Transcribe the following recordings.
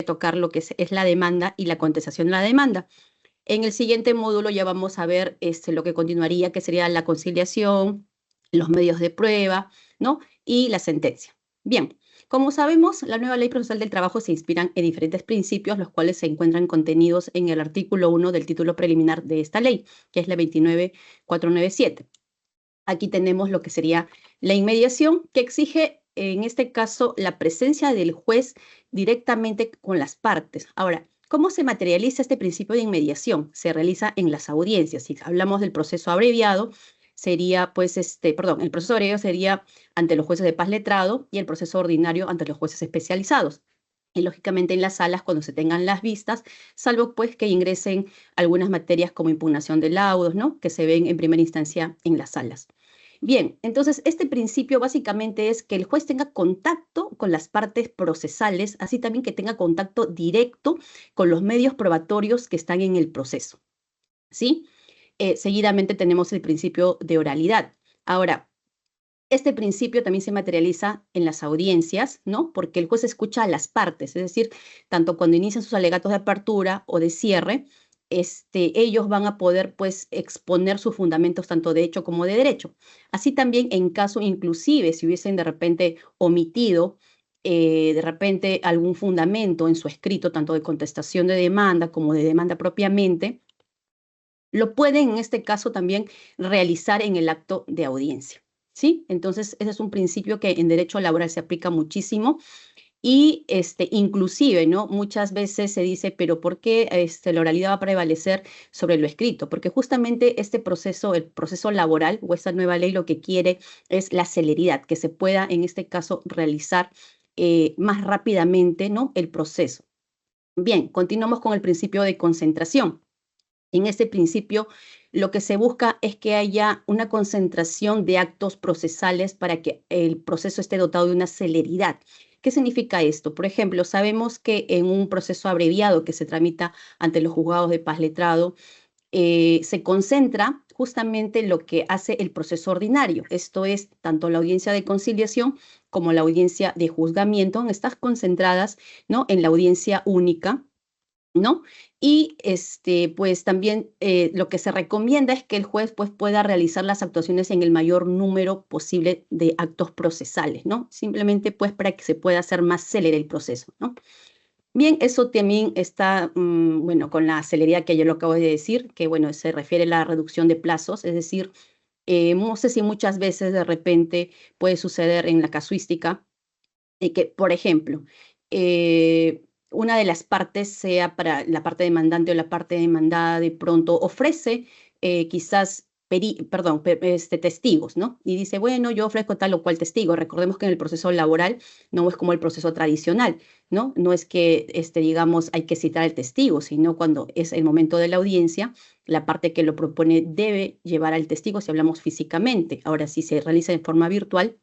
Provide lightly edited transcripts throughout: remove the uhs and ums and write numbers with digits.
tocar lo que es la demanda y la contestación de la demanda. En el siguiente módulo ya vamos a ver lo que continuaría, que sería la conciliación, los medios de prueba, ¿no? Y la sentencia. Bien, como sabemos, la nueva Ley Procesal del Trabajo se inspira en diferentes principios, los cuales se encuentran contenidos en el artículo 1 del título preliminar de esta ley, que es la 29497. Aquí tenemos lo que sería la inmediación, que exige, en este caso, la presencia del juez directamente con las partes. Ahora, ¿cómo se materializa este principio de inmediación? Se realiza en las audiencias. Si hablamos del proceso abreviado, sería, pues, el proceso abreviado sería ante los jueces de paz letrado y el proceso ordinario ante los jueces especializados. Y lógicamente en las salas cuando se tengan las vistas, salvo pues que ingresen algunas materias como impugnación de laudos, ¿no? Que se ven en primera instancia en las salas. Bien, entonces este principio básicamente es que el juez tenga contacto con las partes procesales, así también que tenga contacto directo con los medios probatorios que están en el proceso, ¿sí? Seguidamente tenemos el principio de oralidad. Ahora, este principio también se materializa en las audiencias, ¿no? Porque el juez escucha a las partes, es decir, tanto cuando inician sus alegatos de apertura o de cierre, ellos van a poder, pues, exponer sus fundamentos tanto de hecho como de derecho. Así también en caso, inclusive, si hubiesen de repente omitido de repente algún fundamento en su escrito, tanto de contestación de demanda como de demanda propiamente, lo pueden en este caso también realizar en el acto de audiencia, ¿sí? Entonces, ese es un principio que en derecho laboral se aplica muchísimo y inclusive, ¿no? Muchas veces se dice, pero ¿por qué la oralidad va a prevalecer sobre lo escrito? Porque justamente este proceso, el proceso laboral o esta nueva ley lo que quiere es la celeridad, que se pueda en este caso realizar más rápidamente, ¿no? El proceso. Bien, continuamos con el principio de concentración. En este principio, lo que se busca es que haya una concentración de actos procesales para que el proceso esté dotado de una celeridad. ¿Qué significa esto? Por ejemplo, sabemos que en un proceso abreviado que se tramita ante los juzgados de paz letrado, se concentra justamente lo que hace el proceso ordinario. Esto es, tanto la audiencia de conciliación como la audiencia de juzgamiento están concentradas, ¿no? En la audiencia única, ¿no? Y pues también lo que se recomienda es que el juez pues, pueda realizar las actuaciones en el mayor número posible de actos procesales, ¿no? Simplemente pues para que se pueda hacer más célere el proceso, ¿no? Bien, eso también está, bueno, con la celeridad que yo lo acabo de decir, que bueno, se refiere a la reducción de plazos, es decir, no sé si muchas veces de repente puede suceder en la casuística que, por ejemplo, una de las partes, sea para la parte demandante o la parte demandada, de pronto ofrece quizás testigos, ¿no? Y dice, bueno, yo ofrezco tal o cual testigo. Recordemos que en el proceso laboral no es como el proceso tradicional, ¿no? No es que, digamos, hay que citar al testigo, sino cuando es el momento de la audiencia, la parte que lo propone debe llevar al testigo si hablamos físicamente. Ahora, si se realiza en forma virtual,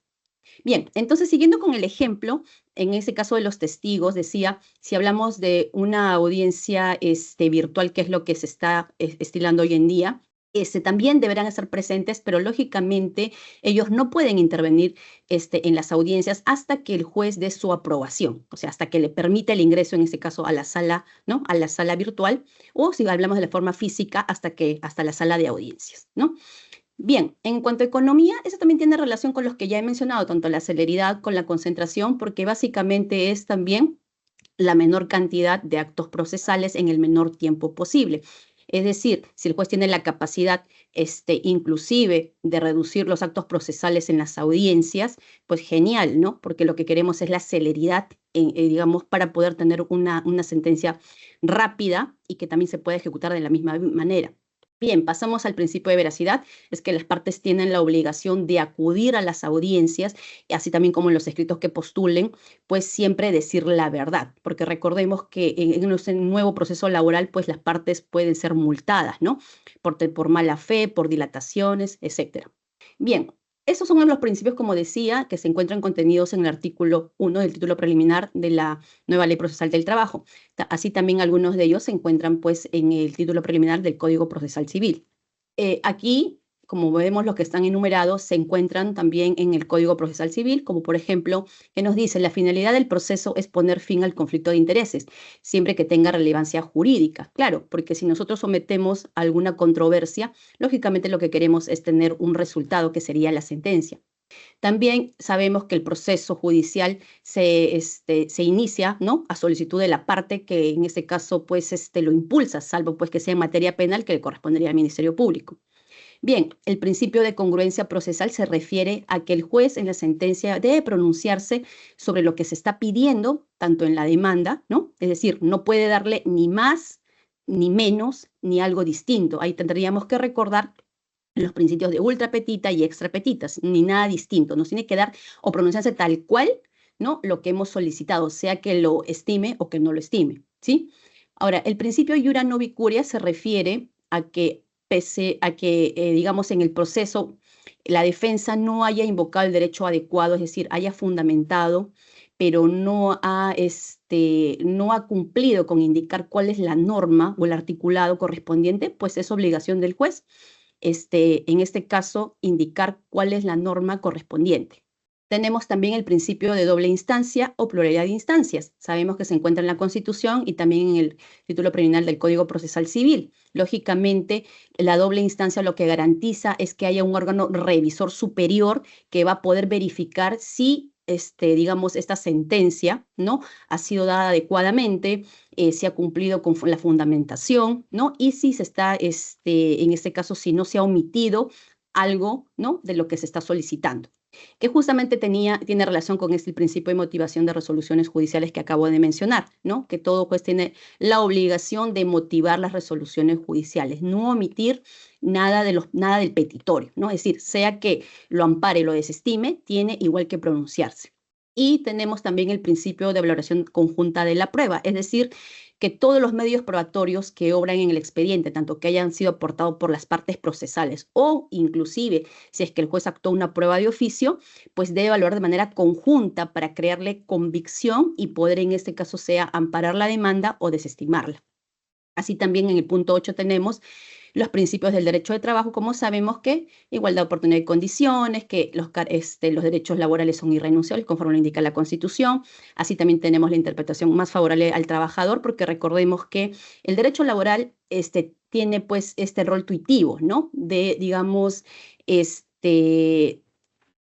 bien, entonces siguiendo con el ejemplo, en ese caso de los testigos, decía, si hablamos de una audiencia virtual, que es lo que se está estilando hoy en día, también deberán estar presentes, pero lógicamente ellos no pueden intervenir en las audiencias hasta que el juez dé su aprobación, o sea, hasta que le permita el ingreso, en este caso, a la sala, ¿no? A la sala virtual, o si hablamos de la forma física, hasta la sala de audiencias, ¿no? Bien, en cuanto a economía, eso también tiene relación con los que ya he mencionado, tanto la celeridad con la concentración, porque básicamente es también la menor cantidad de actos procesales en el menor tiempo posible. Es decir, si el juez tiene la capacidad, inclusive, de reducir los actos procesales en las audiencias, pues genial, ¿no? Porque lo que queremos es la celeridad, digamos, para poder tener una sentencia rápida y que también se pueda ejecutar de la misma manera. Bien, pasamos al principio de veracidad, es que las partes tienen la obligación de acudir a las audiencias, y así también como en los escritos que postulen, pues siempre decir la verdad, porque recordemos que en ese nuevo proceso laboral, pues las partes pueden ser multadas, ¿no? Por mala fe, por dilataciones, etcétera. Bien, esos son los principios, como decía, que se encuentran contenidos en el artículo 1 del título preliminar de la nueva Ley Procesal del Trabajo. Así también algunos de ellos se encuentran pues en el título preliminar del Código Procesal Civil. Aquí como vemos los que están enumerados, se encuentran también en el Código Procesal Civil, como por ejemplo, que nos dice, la finalidad del proceso es poner fin al conflicto de intereses, siempre que tenga relevancia jurídica. Claro, porque si nosotros sometemos alguna controversia, lógicamente lo que queremos es tener un resultado que sería la sentencia. También sabemos que el proceso judicial se inicia, ¿no?, a solicitud de la parte que en este caso pues, lo impulsa, salvo pues que sea en materia penal que le correspondería al Ministerio Público. Bien, el principio de congruencia procesal se refiere a que el juez en la sentencia debe pronunciarse sobre lo que se está pidiendo, tanto en la demanda, ¿no? Es decir, no puede darle ni más, ni menos, ni algo distinto. Ahí tendríamos que recordar los principios de ultra petita y extra petitas, ni nada distinto. Nos tiene que dar o pronunciarse tal cual, ¿no?, lo que hemos solicitado, sea que lo estime o que no lo estime, ¿sí? Ahora, el principio iura novi curia se refiere a que pese a que, digamos, en el proceso la defensa no haya invocado el derecho adecuado, es decir, haya fundamentado, pero no ha cumplido con indicar cuál es la norma o el articulado correspondiente, pues es obligación del juez, en este caso, indicar cuál es la norma correspondiente. Tenemos también el principio de doble instancia o pluralidad de instancias. Sabemos que se encuentra en la Constitución y también en el título preliminar del Código Procesal Civil. Lógicamente, la doble instancia lo que garantiza es que haya un órgano revisor superior que va a poder verificar si, digamos, esta sentencia, ¿no?, ha sido dada adecuadamente, si ha cumplido con la fundamentación, ¿no?, y si se está, en este caso, si no se ha omitido algo, ¿no?, de lo que se está solicitando, que justamente tiene relación con este principio de motivación de resoluciones judiciales que acabo de mencionar, ¿no?, que todo juez tiene la obligación de motivar las resoluciones judiciales, no omitir nada del petitorio, ¿no? Es decir, sea que lo ampare o lo desestime, tiene igual que pronunciarse. Y tenemos también el principio de valoración conjunta de la prueba, es decir, que todos los medios probatorios que obran en el expediente, tanto que hayan sido aportados por las partes procesales o inclusive si es que el juez actuó una prueba de oficio, pues debe evaluar de manera conjunta para crearle convicción y poder en este caso sea amparar la demanda o desestimarla. Así también en el punto 8 tenemos los principios del derecho de trabajo, como sabemos que igualdad de oportunidad y condiciones, que los derechos laborales son irrenunciables, conforme lo indica la Constitución. Así también tenemos la interpretación más favorable al trabajador, porque recordemos que el derecho laboral tiene pues este rol tuitivo, ¿no?, de, digamos,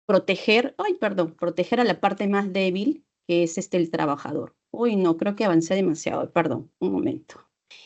proteger a la parte más débil, que es el trabajador. Uy, no, creo que avancé demasiado, perdón, un momento.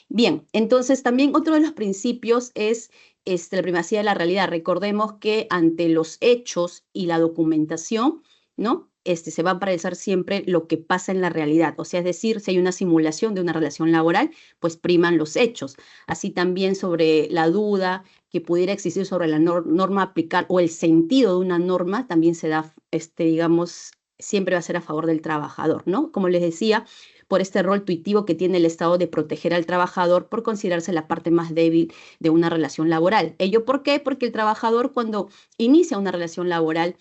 Bien, entonces también otro de los principios es la primacía de la realidad. Recordemos que ante los hechos y la documentación, ¿no?, se va a apreciar siempre lo que pasa en la realidad. O sea, es decir, si hay una simulación de una relación laboral, pues priman los hechos. Así también sobre la duda que pudiera existir sobre la norma a aplicar o el sentido de una norma, también se da, digamos, siempre va a ser a favor del trabajador, ¿no? Como les decía, por este rol tuitivo que tiene el Estado de proteger al trabajador por considerarse la parte más débil de una relación laboral. ¿Ello por qué? Porque el trabajador cuando inicia una relación laboral,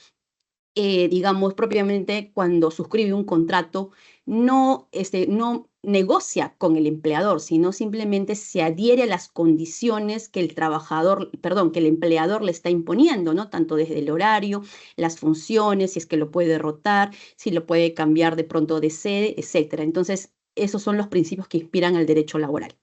digamos, propiamente cuando suscribe un contrato, no negocia con el empleador, sino simplemente se adhiere a las condiciones que que el empleador le está imponiendo, ¿no?, tanto desde el horario, las funciones, si es que lo puede rotar, si lo puede cambiar de pronto de sede, etcétera. Entonces, esos son los principios que inspiran al derecho laboral.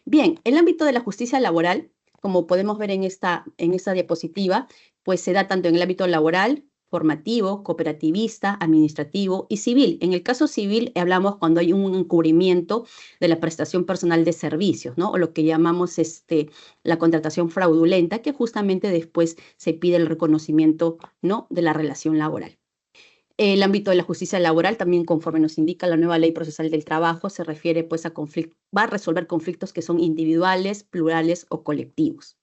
Bien, el ámbito de la justicia laboral, como podemos ver en esta diapositiva, pues se da tanto en el ámbito laboral, formativo, cooperativista, administrativo y civil. En el caso civil hablamos cuando hay un encubrimiento de la prestación personal de servicios, ¿no?, o lo que llamamos la contratación fraudulenta, que justamente después se pide el reconocimiento, ¿no?, de la relación laboral. El ámbito de la justicia laboral también, conforme nos indica la nueva Ley Procesal del Trabajo, se refiere pues va a resolver conflictos que son individuales, plurales o colectivos.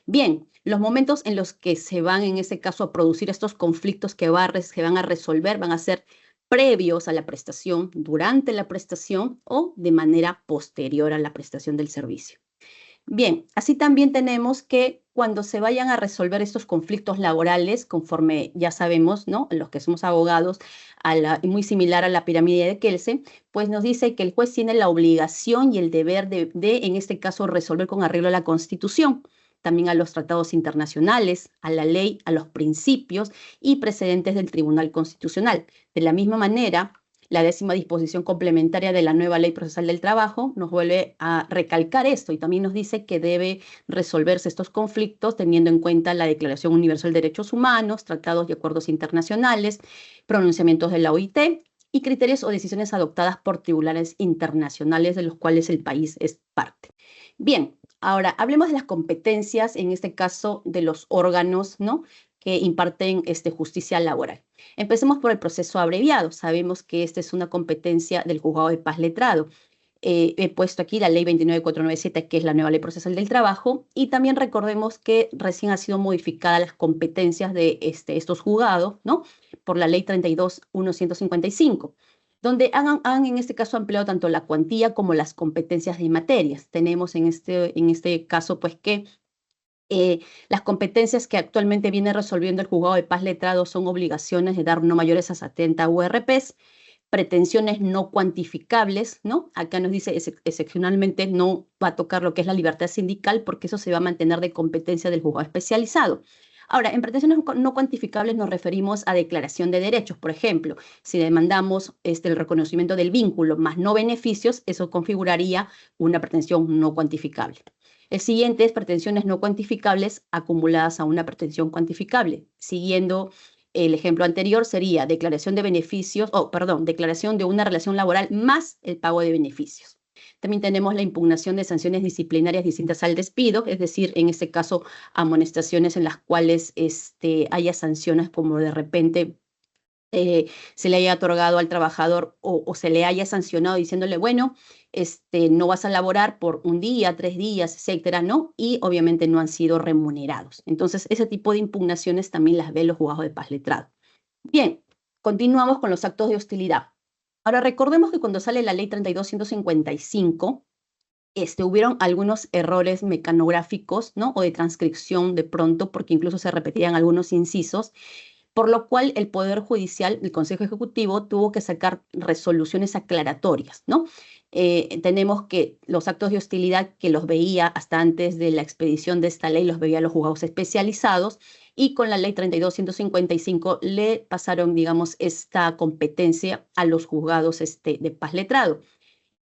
Bien, los momentos en los que se van, en este caso, a producir estos conflictos que van a resolver van a ser previos a la prestación, durante la prestación o de manera posterior a la prestación del servicio. Bien, así también tenemos que cuando se vayan a resolver estos conflictos laborales, conforme ya sabemos, ¿no?, los que somos abogados, muy similar a la pirámide de Kelsen, pues nos dice que el juez tiene la obligación y el deber de, en este caso, resolver con arreglo a la Constitución. también a los tratados internacionales, a la ley, a los principios y precedentes del Tribunal Constitucional. De la misma manera, la 10ª disposición complementaria de la nueva Ley Procesal del Trabajo nos vuelve a recalcar esto y también nos dice que debe resolverse estos conflictos teniendo en cuenta la Declaración Universal de Derechos Humanos, tratados y acuerdos internacionales, pronunciamientos de la OIT y criterios o decisiones adoptadas por tribunales internacionales de los cuales el país es parte. Bien, ahora hablemos de las competencias, en este caso de los órganos, ¿no?, que imparten justicia laboral. Empecemos por el proceso abreviado. Sabemos que esta es una competencia del Juzgado de Paz Letrado. He puesto aquí la Ley 29497, que es la nueva Ley Procesal del Trabajo, y también recordemos que recién han sido modificadas las competencias de estos juzgados, ¿no?, por la Ley 32.155, donde han en este caso ampliado tanto la cuantía como las competencias de materias. Tenemos en este caso, pues, que las competencias que actualmente viene resolviendo el Juzgado de Paz Letrado son obligaciones de dar no mayores a 70 URPs, pretensiones no cuantificables, ¿no? Acá nos dice excepcionalmente no va a tocar lo que es la libertad sindical porque eso se va a mantener de competencia del juzgado especializado. Ahora, en pretensiones no cuantificables nos referimos a declaración de derechos. Por ejemplo, si demandamos el reconocimiento del vínculo más no beneficios, eso configuraría una pretensión no cuantificable. El siguiente es pretensiones no cuantificables acumuladas a una pretensión cuantificable. Siguiendo el ejemplo anterior sería declaración de beneficios, declaración de una relación laboral más el pago de beneficios. También tenemos la impugnación de sanciones disciplinarias distintas al despido, es decir, en este caso, amonestaciones en las cuales haya sanciones como de repente se le haya otorgado al trabajador o se le haya sancionado diciéndole, bueno, no vas a laborar por 1 día, 3 días, etcétera, ¿no? Y obviamente no han sido remunerados. Entonces, ese tipo de impugnaciones también las ve los juzgados de paz letrado. Bien, continuamos con los actos de hostilidad. Ahora, recordemos que cuando sale la ley 32.155, hubieron algunos errores mecanográficos, ¿no?, o de transcripción de pronto, porque incluso se repetían algunos incisos, por lo cual el Poder Judicial, el Consejo Ejecutivo, tuvo que sacar resoluciones aclaratorias, ¿no? Tenemos que los actos de hostilidad que los veía hasta antes de la expedición de esta ley, los veía los juzgados especializados, y con la ley 32.155 le pasaron, digamos, esta competencia a los juzgados de paz letrado.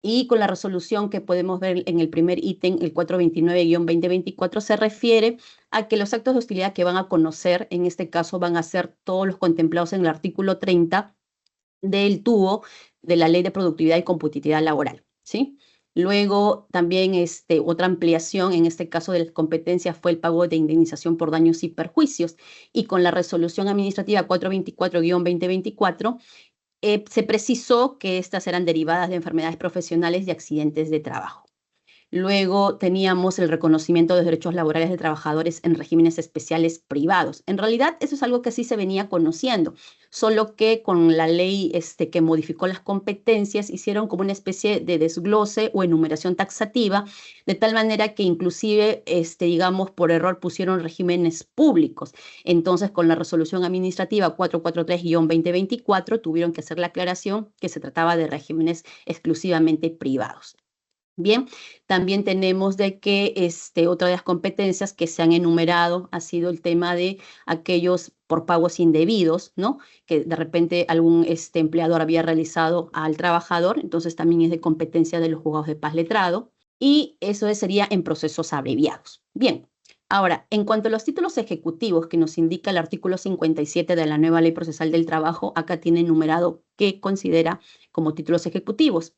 Y con la resolución que podemos ver en el primer ítem, el 429-2024, se refiere a que los actos de hostilidad que van a conocer, en este caso van a ser todos los contemplados en el artículo 30 del TUO de la Ley de Productividad y Competitividad Laboral, ¿sí? Luego también otra ampliación, en este caso de las competencias, fue el pago de indemnización por daños y perjuicios. Y con la resolución administrativa 424-2024, se precisó que estas eran derivadas de enfermedades profesionales y accidentes de trabajo. Luego teníamos el reconocimiento de los derechos laborales de trabajadores en regímenes especiales privados. En realidad, eso es algo que sí se venía conociendo, solo que con la ley que modificó las competencias hicieron como una especie de desglose o enumeración taxativa, de tal manera que inclusive, digamos, por error pusieron regímenes públicos. Entonces, con la resolución administrativa 443-2024 tuvieron que hacer la aclaración que se trataba de regímenes exclusivamente privados. Bien, también tenemos de que otra de las competencias que se han enumerado ha sido el tema de aquellos por pagos indebidos, ¿no?, que de repente algún empleador había realizado al trabajador, entonces también es de competencia de los juzgados de paz letrado, y eso sería en procesos abreviados. Bien, ahora, en cuanto a los títulos ejecutivos que nos indica el artículo 57 de la nueva Ley Procesal del Trabajo, acá tiene enumerado qué considera como títulos ejecutivos,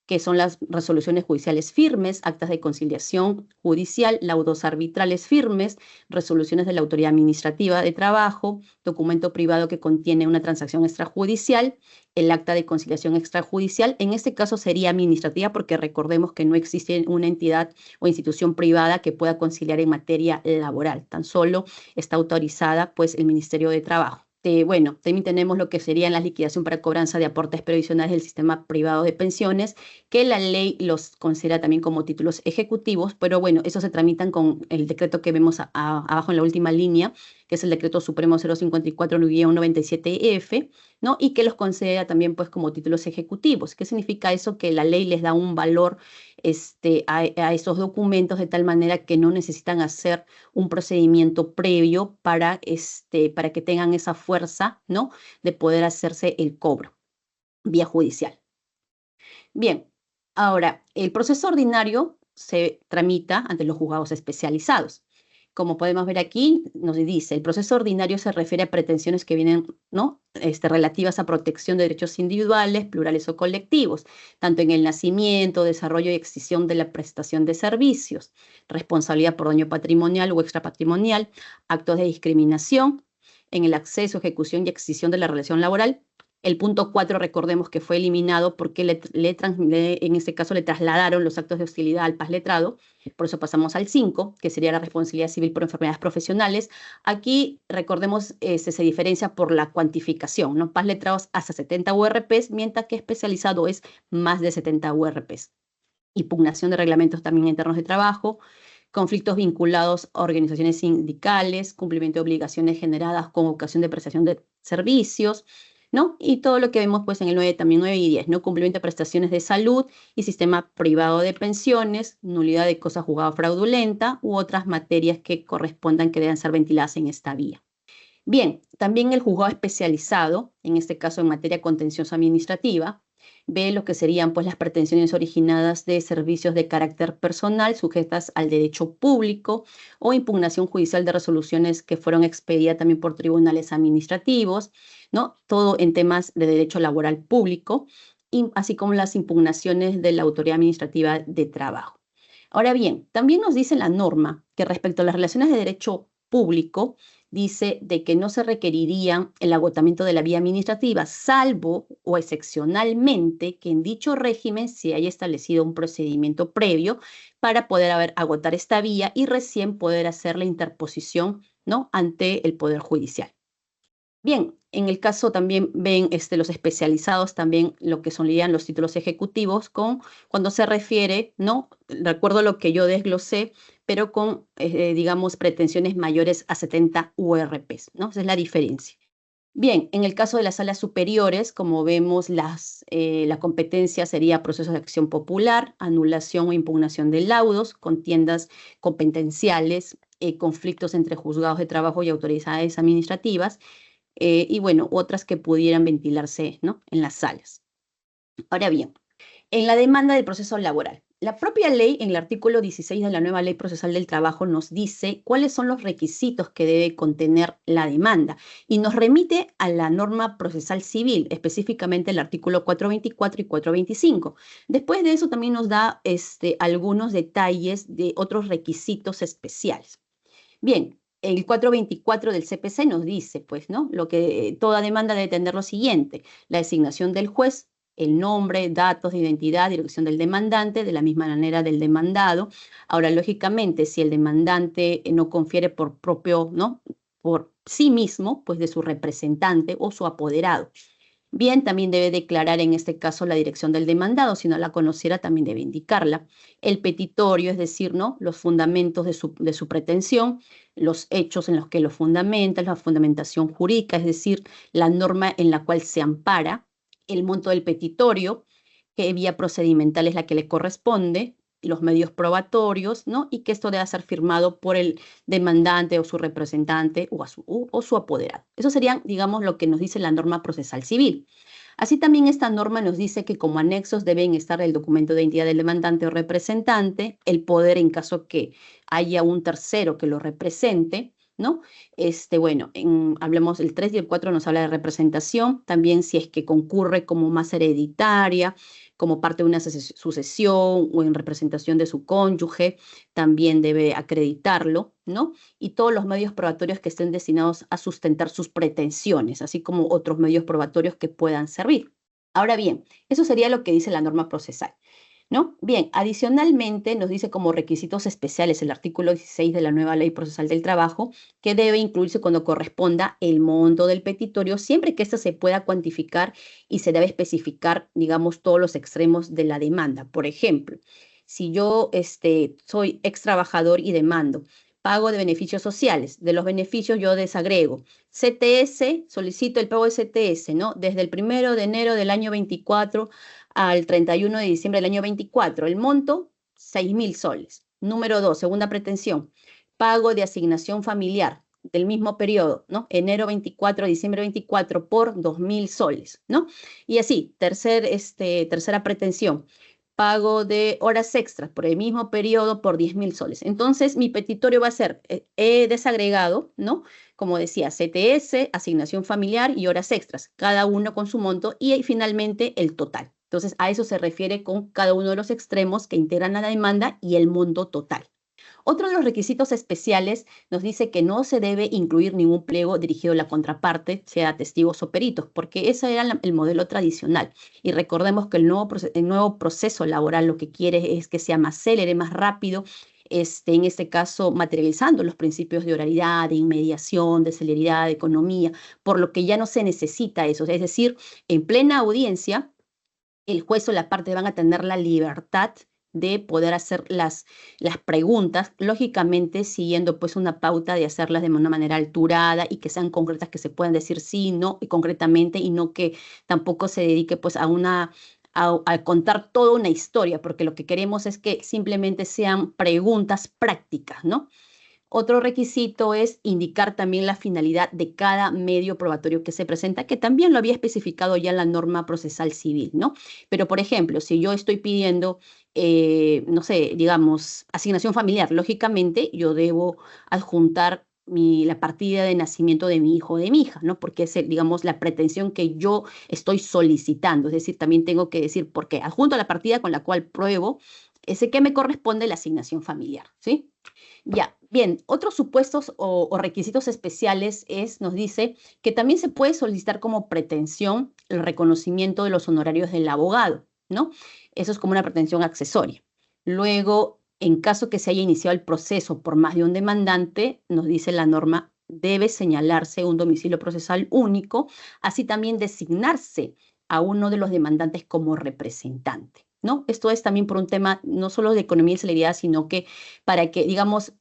que son las resoluciones judiciales firmes, actas de conciliación judicial, laudos arbitrales firmes, resoluciones de la autoridad administrativa de trabajo, documento privado que contiene una transacción extrajudicial, el acta de conciliación extrajudicial. En este caso sería administrativa porque recordemos que no existe una entidad o institución privada que pueda conciliar en materia laboral, tan solo está autorizada pues el Ministerio de Trabajo. Bueno, también tenemos lo que serían la liquidación para cobranza de aportes previsionales del sistema privado de pensiones, que la ley los considera también como títulos ejecutivos, pero bueno, eso se tramitan con el decreto que vemos abajo en la última línea, que es el Decreto Supremo 054-97F, ¿no? Y que los considera también pues como títulos ejecutivos. ¿Qué significa eso? Que la ley les da un valor a esos documentos de tal manera que no necesitan hacer un procedimiento previo para que tengan esa fuerza, ¿no? De poder hacerse el cobro vía judicial. Bien, ahora, el proceso ordinario se tramita ante los juzgados especializados. Como podemos ver aquí, nos dice, el proceso ordinario se refiere a pretensiones que vienen, ¿no? Relativas a protección de derechos individuales, plurales o colectivos, tanto en el nacimiento, desarrollo y extinción de la prestación de servicios, responsabilidad por daño patrimonial o extrapatrimonial, actos de discriminación en el acceso, ejecución y extinción de la relación laboral. El punto 4, recordemos que fue eliminado porque en este caso le trasladaron los actos de hostilidad al paz letrado, por eso pasamos al 5, que sería la responsabilidad civil por enfermedades profesionales. Aquí, recordemos, se diferencia por la cuantificación, ¿no? Paz letrados hasta 70 URPs, mientras que especializado es más de 70 URPs. Impugnación de reglamentos también internos de trabajo, conflictos vinculados a organizaciones sindicales, cumplimiento de obligaciones generadas con ocasión de prestación de servicios, ¿no? Y todo lo que vemos pues en el 9, también 9 y 10, ¿no? Cumplimiento de prestaciones de salud y sistema privado de pensiones, nulidad de cosa juzgada fraudulenta u otras materias que correspondan que deban ser ventiladas en esta vía. Bien, también el juzgado especializado, en este caso en materia contenciosa administrativa, ve lo que serían pues las pretensiones originadas de servicios de carácter personal sujetas al derecho público o impugnación judicial de resoluciones que fueron expedidas también por tribunales administrativos, ¿no? Todo en temas de derecho laboral público, así como las impugnaciones de la autoridad administrativa de trabajo. Ahora bien, también nos dice la norma que respecto a las relaciones de derecho público, dice de que no se requeriría el agotamiento de la vía administrativa, salvo o excepcionalmente que en dicho régimen se haya establecido un procedimiento previo para poder agotar esta vía y recién poder hacer la interposición, ¿no? Ante el Poder Judicial. Bien, en el caso también ven los especializados también lo que son los títulos ejecutivos cuando se refiere, ¿no? Recuerdo lo que yo desglosé, pero con, digamos, pretensiones mayores a 70 URPs, ¿no? Esa es la diferencia. Bien, en el caso de las salas superiores, como vemos, la competencia sería procesos de acción popular, anulación o impugnación de laudos, contiendas competenciales, conflictos entre juzgados de trabajo y autoridades administrativas, y bueno, otras que pudieran ventilarse, ¿no? En las salas. Ahora bien, en la demanda del proceso laboral. La propia ley, en el artículo 16 de la nueva Ley Procesal del Trabajo, nos dice cuáles son los requisitos que debe contener la demanda y nos remite a la norma procesal civil, específicamente el artículo 424 y 425. Después de eso también nos da algunos detalles de otros requisitos especiales. Bien, el 424 del CPC nos dice, pues, ¿no? Lo que toda demanda debe tener lo siguiente: la designación del juez, el nombre, datos de identidad, dirección del demandante, de la misma manera del demandado. Ahora, lógicamente, si el demandante no confiere por propio, ¿no? Por sí mismo, pues de su representante o su apoderado. Bien, también debe declarar en este caso la dirección del demandado, si no la conociera también debe indicarla. El petitorio, es decir, ¿no? Los fundamentos de su pretensión, los hechos en los que lo fundamenta, la fundamentación jurídica, es decir, la norma en la cual se ampara, el monto del petitorio, qué vía procedimental es la que le corresponde, los medios probatorios, ¿no? Y que esto debe ser firmado por el demandante o su representante o su apoderado. Eso serían, digamos, lo que nos dice la norma procesal civil. Así también esta norma nos dice que como anexos deben estar el documento de identidad del demandante o representante, el poder en caso que haya un tercero que lo represente, ¿no? Bueno, hablemos el 3 y el 4 nos habla de representación, también si es que concurre como masa hereditaria, como parte de una sucesión o en representación de su cónyuge, también debe acreditarlo, ¿no? Y todos los medios probatorios que estén destinados a sustentar sus pretensiones, así como otros medios probatorios que puedan servir. Ahora bien, eso sería lo que dice la norma procesal, ¿no? Bien, adicionalmente nos dice como requisitos especiales el artículo 16 de la nueva Ley Procesal del Trabajo, que debe incluirse cuando corresponda el monto del petitorio, siempre que ésta se pueda cuantificar y se debe especificar, digamos, todos los extremos de la demanda. Por ejemplo, si yo soy ex trabajador y demando Pago de beneficios sociales. De los beneficios yo desagrego. CTS, solicito el pago de CTS, ¿no? Desde el 1 de enero del año 24 al 31 de diciembre del año 24. El monto, 6.000 soles. Número 2, segunda pretensión. Pago de asignación familiar del mismo periodo, ¿no? Enero 24, diciembre 24 por 2.000 soles, ¿no? Y así, tercera pretensión, pago de horas extras por el mismo periodo por 10.000 soles. Entonces, mi petitorio va a ser, he desagregado, ¿no? Como decía, CTS, asignación familiar y horas extras, cada uno con su monto y finalmente el total. Entonces, a eso se refiere con cada uno de los extremos que integran a la demanda y el monto total. Otro de los requisitos especiales nos dice que no se debe incluir ningún pliego dirigido a la contraparte, sea testigos o peritos, porque ese era el modelo tradicional. Y recordemos que el nuevo proceso laboral lo que quiere es que sea más célere, más rápido, en este caso materializando los principios de oralidad, de inmediación, de celeridad, de economía, por lo que ya no se necesita eso. Es decir, en plena audiencia, el juez o la parte van a tener la libertad de poder hacer las preguntas, lógicamente siguiendo pues una pauta de hacerlas de una manera alturada y que sean concretas, que se puedan decir sí, no, y concretamente, y no que tampoco se dedique pues a contar toda una historia, porque lo que queremos es que simplemente sean preguntas prácticas, ¿no? Otro requisito es indicar también la finalidad de cada medio probatorio que se presenta, que también lo había especificado ya la norma procesal civil, ¿no? Pero, por ejemplo, si yo estoy pidiendo, no sé, digamos, asignación familiar, lógicamente yo debo adjuntar la partida de nacimiento de mi hijo o de mi hija, ¿no? Porque es, digamos, la pretensión que yo estoy solicitando. Es decir, también tengo que decir por qué. Adjunto la partida con la cual pruebo ese que me corresponde la asignación familiar, ¿sí? Ya, bien, otros supuestos o requisitos especiales nos dice que también se puede solicitar como pretensión el reconocimiento de los honorarios del abogado, ¿no? Eso es como una pretensión accesoria. Luego, en caso que se haya iniciado el proceso por más de un demandante, nos dice la norma, debe señalarse un domicilio procesal único, así también designarse a uno de los demandantes como representante, ¿no? Esto es también por un tema no solo de economía y celeridad, sino que para que, digamos,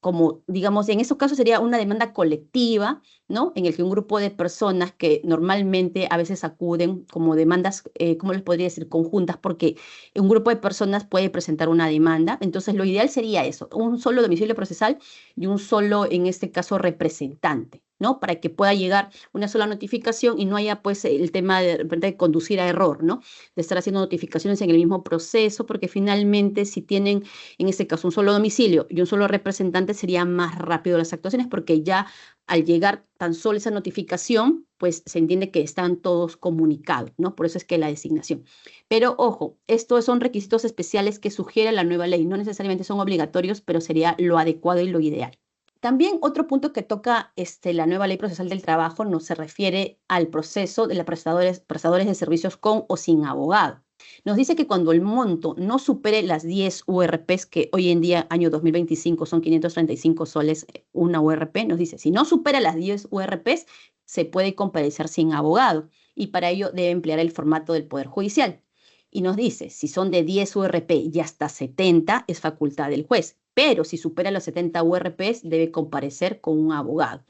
en estos casos sería una demanda colectiva, ¿no? En el que un grupo de personas que normalmente a veces acuden como demandas, ¿cómo les podría decir? Conjuntas, porque un grupo de personas puede presentar una demanda. Entonces, lo ideal sería eso, un solo domicilio procesal y un solo, en este caso, representante, ¿no? Para que pueda llegar una sola notificación y no haya, pues, el tema de repente de conducir a error, ¿no? De estar haciendo notificaciones en el mismo proceso, porque finalmente, si tienen, en este caso, un solo domicilio y un solo representante, sería más rápido las actuaciones, porque ya al llegar tan solo esa notificación, pues se entiende que están todos comunicados, ¿no? Por eso es que la designación. Pero ojo, estos son requisitos especiales que sugiere la nueva ley, no necesariamente son obligatorios, pero sería lo adecuado y lo ideal. También otro punto que toca la nueva ley procesal del trabajo no se refiere al proceso de los prestadores de servicios con o sin abogado. Nos dice que cuando el monto no supere las 10 URPs, que hoy en día, año 2025, son 535 soles una URP, nos dice, si no supera las 10 URPs, se puede comparecer sin abogado y para ello debe emplear el formato del Poder Judicial. Y nos dice, si son de 10 URP y hasta 70, es facultad del juez, pero si supera los 70 URPs, debe comparecer con un abogado.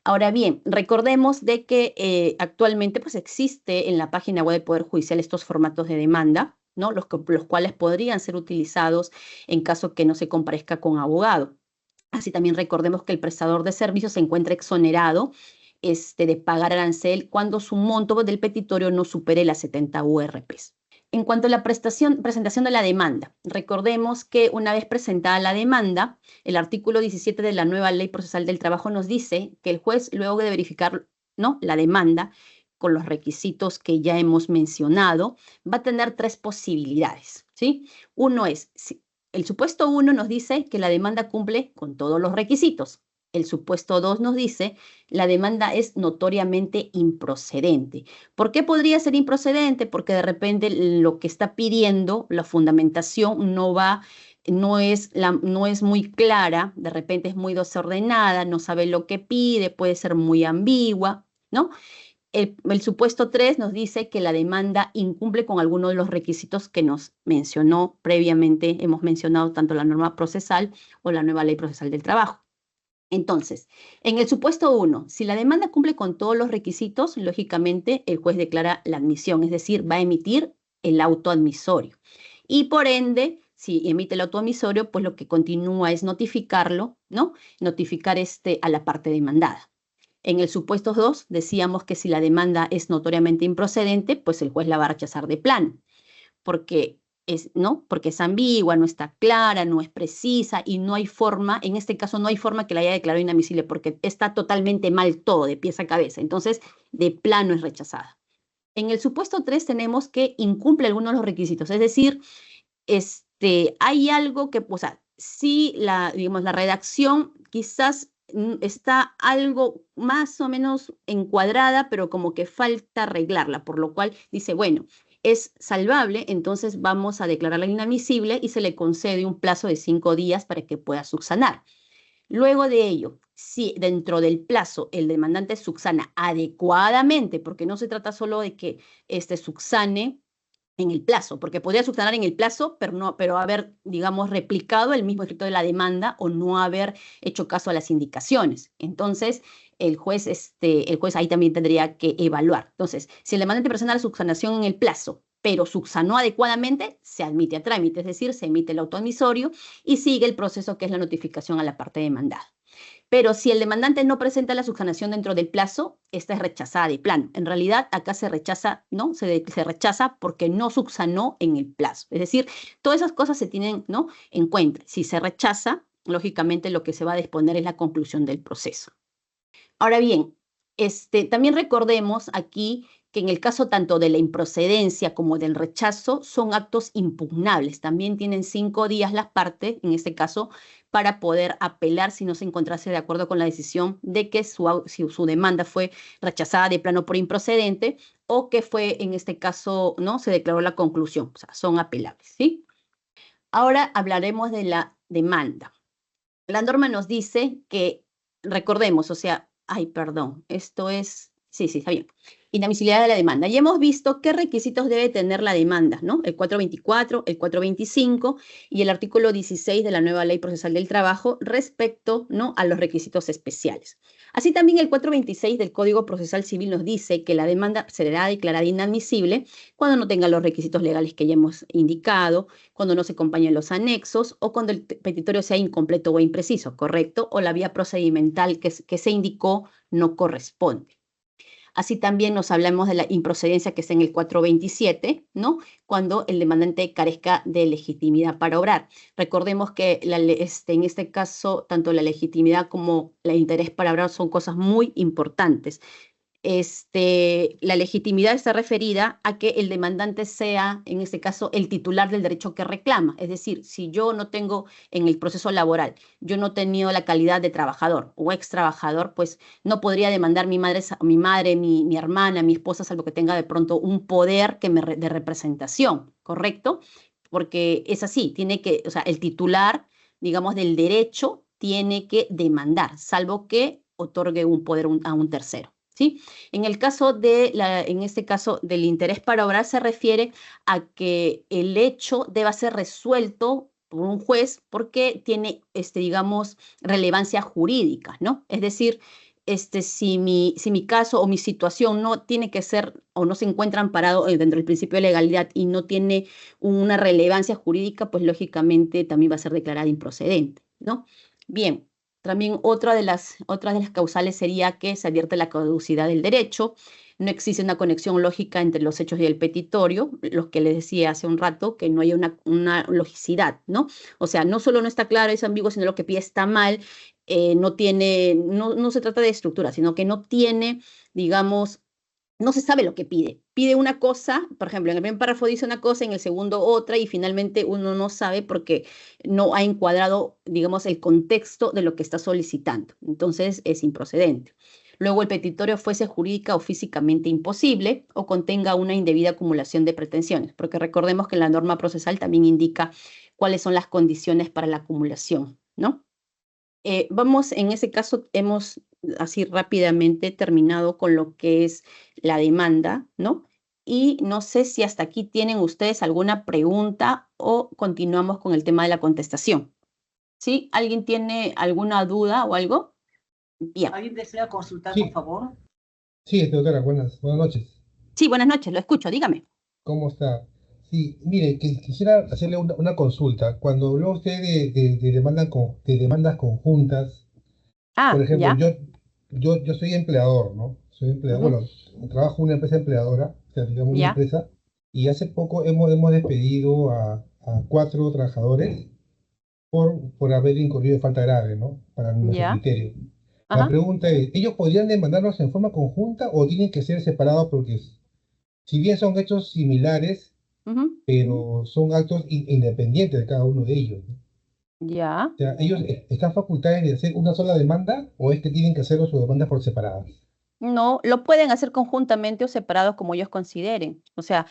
Ahora bien, recordemos de que actualmente pues existe en la página web del Poder Judicial estos formatos de demanda, ¿no? Los cuales podrían ser utilizados en caso que no se comparezca con abogado. Así también recordemos que el prestador de servicios se encuentra exonerado de pagar arancel cuando su monto del petitorio no supere las 70 URPs. En cuanto a la presentación de la demanda, recordemos que una vez presentada la demanda, el artículo 17 de la nueva Ley Procesal del Trabajo nos dice que el juez, luego de verificar, ¿no?, la demanda con los requisitos que ya hemos mencionado, va a tener tres posibilidades, ¿sí? Uno es, el supuesto 1 nos dice que la demanda cumple con todos los requisitos. El supuesto 2 nos dice la demanda es notoriamente improcedente. ¿Por qué podría ser improcedente? Porque de repente lo que está pidiendo, la fundamentación no es muy clara, de repente es muy desordenada, no sabe lo que pide, puede ser muy ambigua, ¿no? El supuesto 3 nos dice que la demanda incumple con alguno de los requisitos que nos mencionó previamente, hemos mencionado tanto la norma procesal o la nueva Ley Procesal del Trabajo. Entonces, en el supuesto 1, si la demanda cumple con todos los requisitos, lógicamente el juez declara la admisión, es decir, va a emitir el auto admisorio. Y por ende, si emite el auto admisorio, pues lo que continúa es notificarlo, ¿no? Notificar a la parte demandada. En el supuesto 2, decíamos que si la demanda es notoriamente improcedente, pues el juez la va a rechazar de plano, porque ¿no? Porque es ambigua, no está clara, no es precisa y no hay forma, en este caso no hay forma que la haya declarado inadmisible porque está totalmente mal todo, de pies a cabeza. Entonces, de plano es rechazada. En el supuesto 3 tenemos que incumple algunos de los requisitos, es decir, hay algo que, o sea, sí, digamos, la redacción quizás está algo más o menos encuadrada, pero como que falta arreglarla, por lo cual dice, bueno, es salvable, entonces vamos a declararla inadmisible y se le concede un plazo de 5 días para que pueda subsanar. Luego de ello, si dentro del plazo el demandante subsana adecuadamente, porque no se trata solo de que subsane en el plazo, porque podría subsanar en el plazo, pero haber, digamos, replicado el mismo efecto de la demanda o no haber hecho caso a las indicaciones. Entonces, el juez ahí también tendría que evaluar. Entonces, si el demandante presenta la subsanación en el plazo, pero subsanó adecuadamente, se admite a trámite, es decir, se emite el auto admisorio y sigue el proceso que es la notificación a la parte demandada. Pero si el demandante no presenta la subsanación dentro del plazo, esta es rechazada de plano. En realidad, acá se rechaza, ¿no? Se rechaza porque no subsanó en el plazo. Es decir, todas esas cosas se tienen, ¿no?, en cuenta. Si se rechaza, lógicamente lo que se va a disponer es la conclusión del proceso. Ahora bien, también recordemos aquí que en el caso tanto de la improcedencia como del rechazo son actos impugnables. También tienen 5 días las partes, en este caso, para poder apelar si no se encontrase de acuerdo con la decisión de que su demanda fue rechazada de plano por improcedente o que fue, en este caso, ¿no?, se declaró la conclusión. O sea, son apelables, ¿sí? Ahora hablaremos de la demanda. La norma nos dice que, recordemos, o sea, ay, perdón, esto es, sí, está bien, inadmisibilidad de la demanda. Y hemos visto qué requisitos debe tener la demanda, ¿no? El 424, el 425 y el artículo 16 de la nueva Ley Procesal del Trabajo respecto, ¿no?, a los requisitos especiales. Así también el 426 del Código Procesal Civil nos dice que la demanda será declarada inadmisible cuando no tenga los requisitos legales que ya hemos indicado, cuando no se acompañen los anexos o cuando el petitorio sea incompleto o impreciso, ¿correcto? O la vía procedimental que se indicó no corresponde. Así también nos hablamos de la improcedencia que está en el 427, ¿no?, cuando el demandante carezca de legitimidad para obrar. Recordemos que en este caso, tanto la legitimidad como el interés para obrar son cosas muy importantes. La legitimidad está referida a que el demandante sea, en este caso, el titular del derecho que reclama. Es decir, si yo no tengo en el proceso laboral, yo no he tenido la calidad de trabajador o ex trabajador, pues no podría demandar mi madre, mi hermana, mi esposa, salvo que tenga de pronto un poder de representación, ¿correcto? Porque es así, tiene que, o sea, el titular, digamos, del derecho tiene que demandar, salvo que otorgue un poder a un tercero. ¿Sí? En este caso del interés para obrar se refiere a que el hecho deba ser resuelto por un juez porque tiene, digamos, relevancia jurídica, ¿no? Es decir, si mi caso o mi situación no tiene que ser o no se encuentra amparado dentro del principio de legalidad y no tiene una relevancia jurídica, pues lógicamente también va a ser declarada improcedente, ¿no? Bien. También otra de las causales sería que se advierte la caducidad del derecho, no existe una conexión lógica entre los hechos y el petitorio, los que les decía hace un rato, que no hay una logicidad, ¿no? O sea, no solo no está claro, es ambiguo, sino lo que pide está mal, no se trata de estructura, sino que no tiene, digamos, no se sabe lo que pide. Pide una cosa, por ejemplo, en el primer párrafo dice una cosa, en el segundo otra, y finalmente uno no sabe porque no ha encuadrado, digamos, el contexto de lo que está solicitando. Entonces es improcedente. Luego el petitorio fuese jurídica o físicamente imposible o contenga una indebida acumulación de pretensiones, porque recordemos que la norma procesal también indica cuáles son las condiciones para la acumulación, ¿no? En ese caso, hemos así rápidamente terminado con lo que es la demanda, ¿no? Y no sé si hasta aquí tienen ustedes alguna pregunta o continuamos con el tema de la contestación. ¿Sí? ¿Alguien tiene alguna duda o algo? Bien. ¿Alguien desea consultar, por Sí, favor? sí, doctora, buenas noches. Sí, buenas noches, lo escucho, dígame. ¿Cómo está? Sí, mire, quisiera hacerle una consulta. Cuando habló usted de demandas conjuntas, por Ah, ejemplo, ya. yo soy empleador, ¿no? Soy empleador, Ujú, bueno, trabajo en una empresa empleadora, o sea, digamos una ya, empresa, y hace poco hemos despedido a 4 trabajadores por haber incurrido en falta grave, ¿no? Para nuestro ya. criterio. La Ajá. pregunta es, ¿ellos podrían demandarlos en forma conjunta o tienen que ser separados? Porque si bien son hechos similares, Ujú, pero son actos independientes de cada uno de ellos, ¿no? ya. O sea, ¿ellos están facultados de hacer una sola demanda o es que tienen que hacerlo sus demandas por separadas? No, lo pueden hacer conjuntamente o separados como ellos consideren. O sea,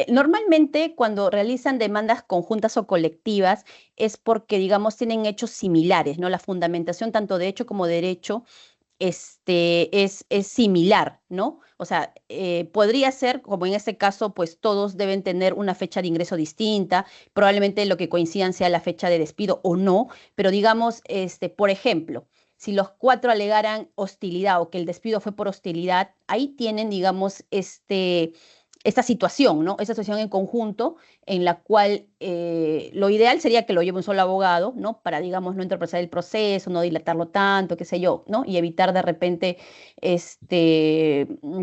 normalmente cuando realizan demandas conjuntas o colectivas es porque, digamos, tienen hechos similares, ¿no? La fundamentación tanto de hecho como derecho es similar, ¿no? O sea, podría ser, como en este caso, pues todos deben tener una fecha de ingreso distinta, probablemente lo que coincidan sea la fecha de despido o no, pero digamos, por ejemplo, si los cuatro alegaran hostilidad o que el despido fue por hostilidad, ahí tienen, digamos, esta situación, ¿no? Esta situación en conjunto en la cual lo ideal sería que lo lleve un solo abogado, ¿no? Para, digamos, no entorpecer el proceso, no dilatarlo tanto, qué sé yo, ¿no? Y evitar de repente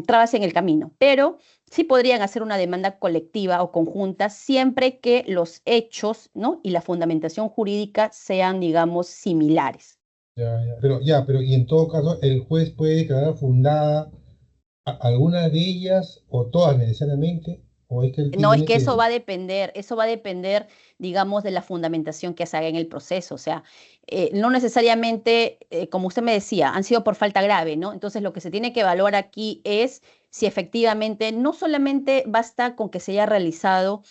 trabas en el camino. Pero sí podrían hacer una demanda colectiva o conjunta siempre que los hechos, ¿no? Y la fundamentación jurídica sean, digamos, similares. Pero y en todo caso, el juez puede declarar fundada alguna de ellas o todas necesariamente, o es que él No, es tiene que que... eso va a depender, digamos, de la fundamentación que se haga en el proceso. O sea, no necesariamente, como usted me decía, han sido por falta grave, ¿no? Entonces, lo que se tiene que evaluar aquí es si efectivamente no solamente basta con que se haya realizado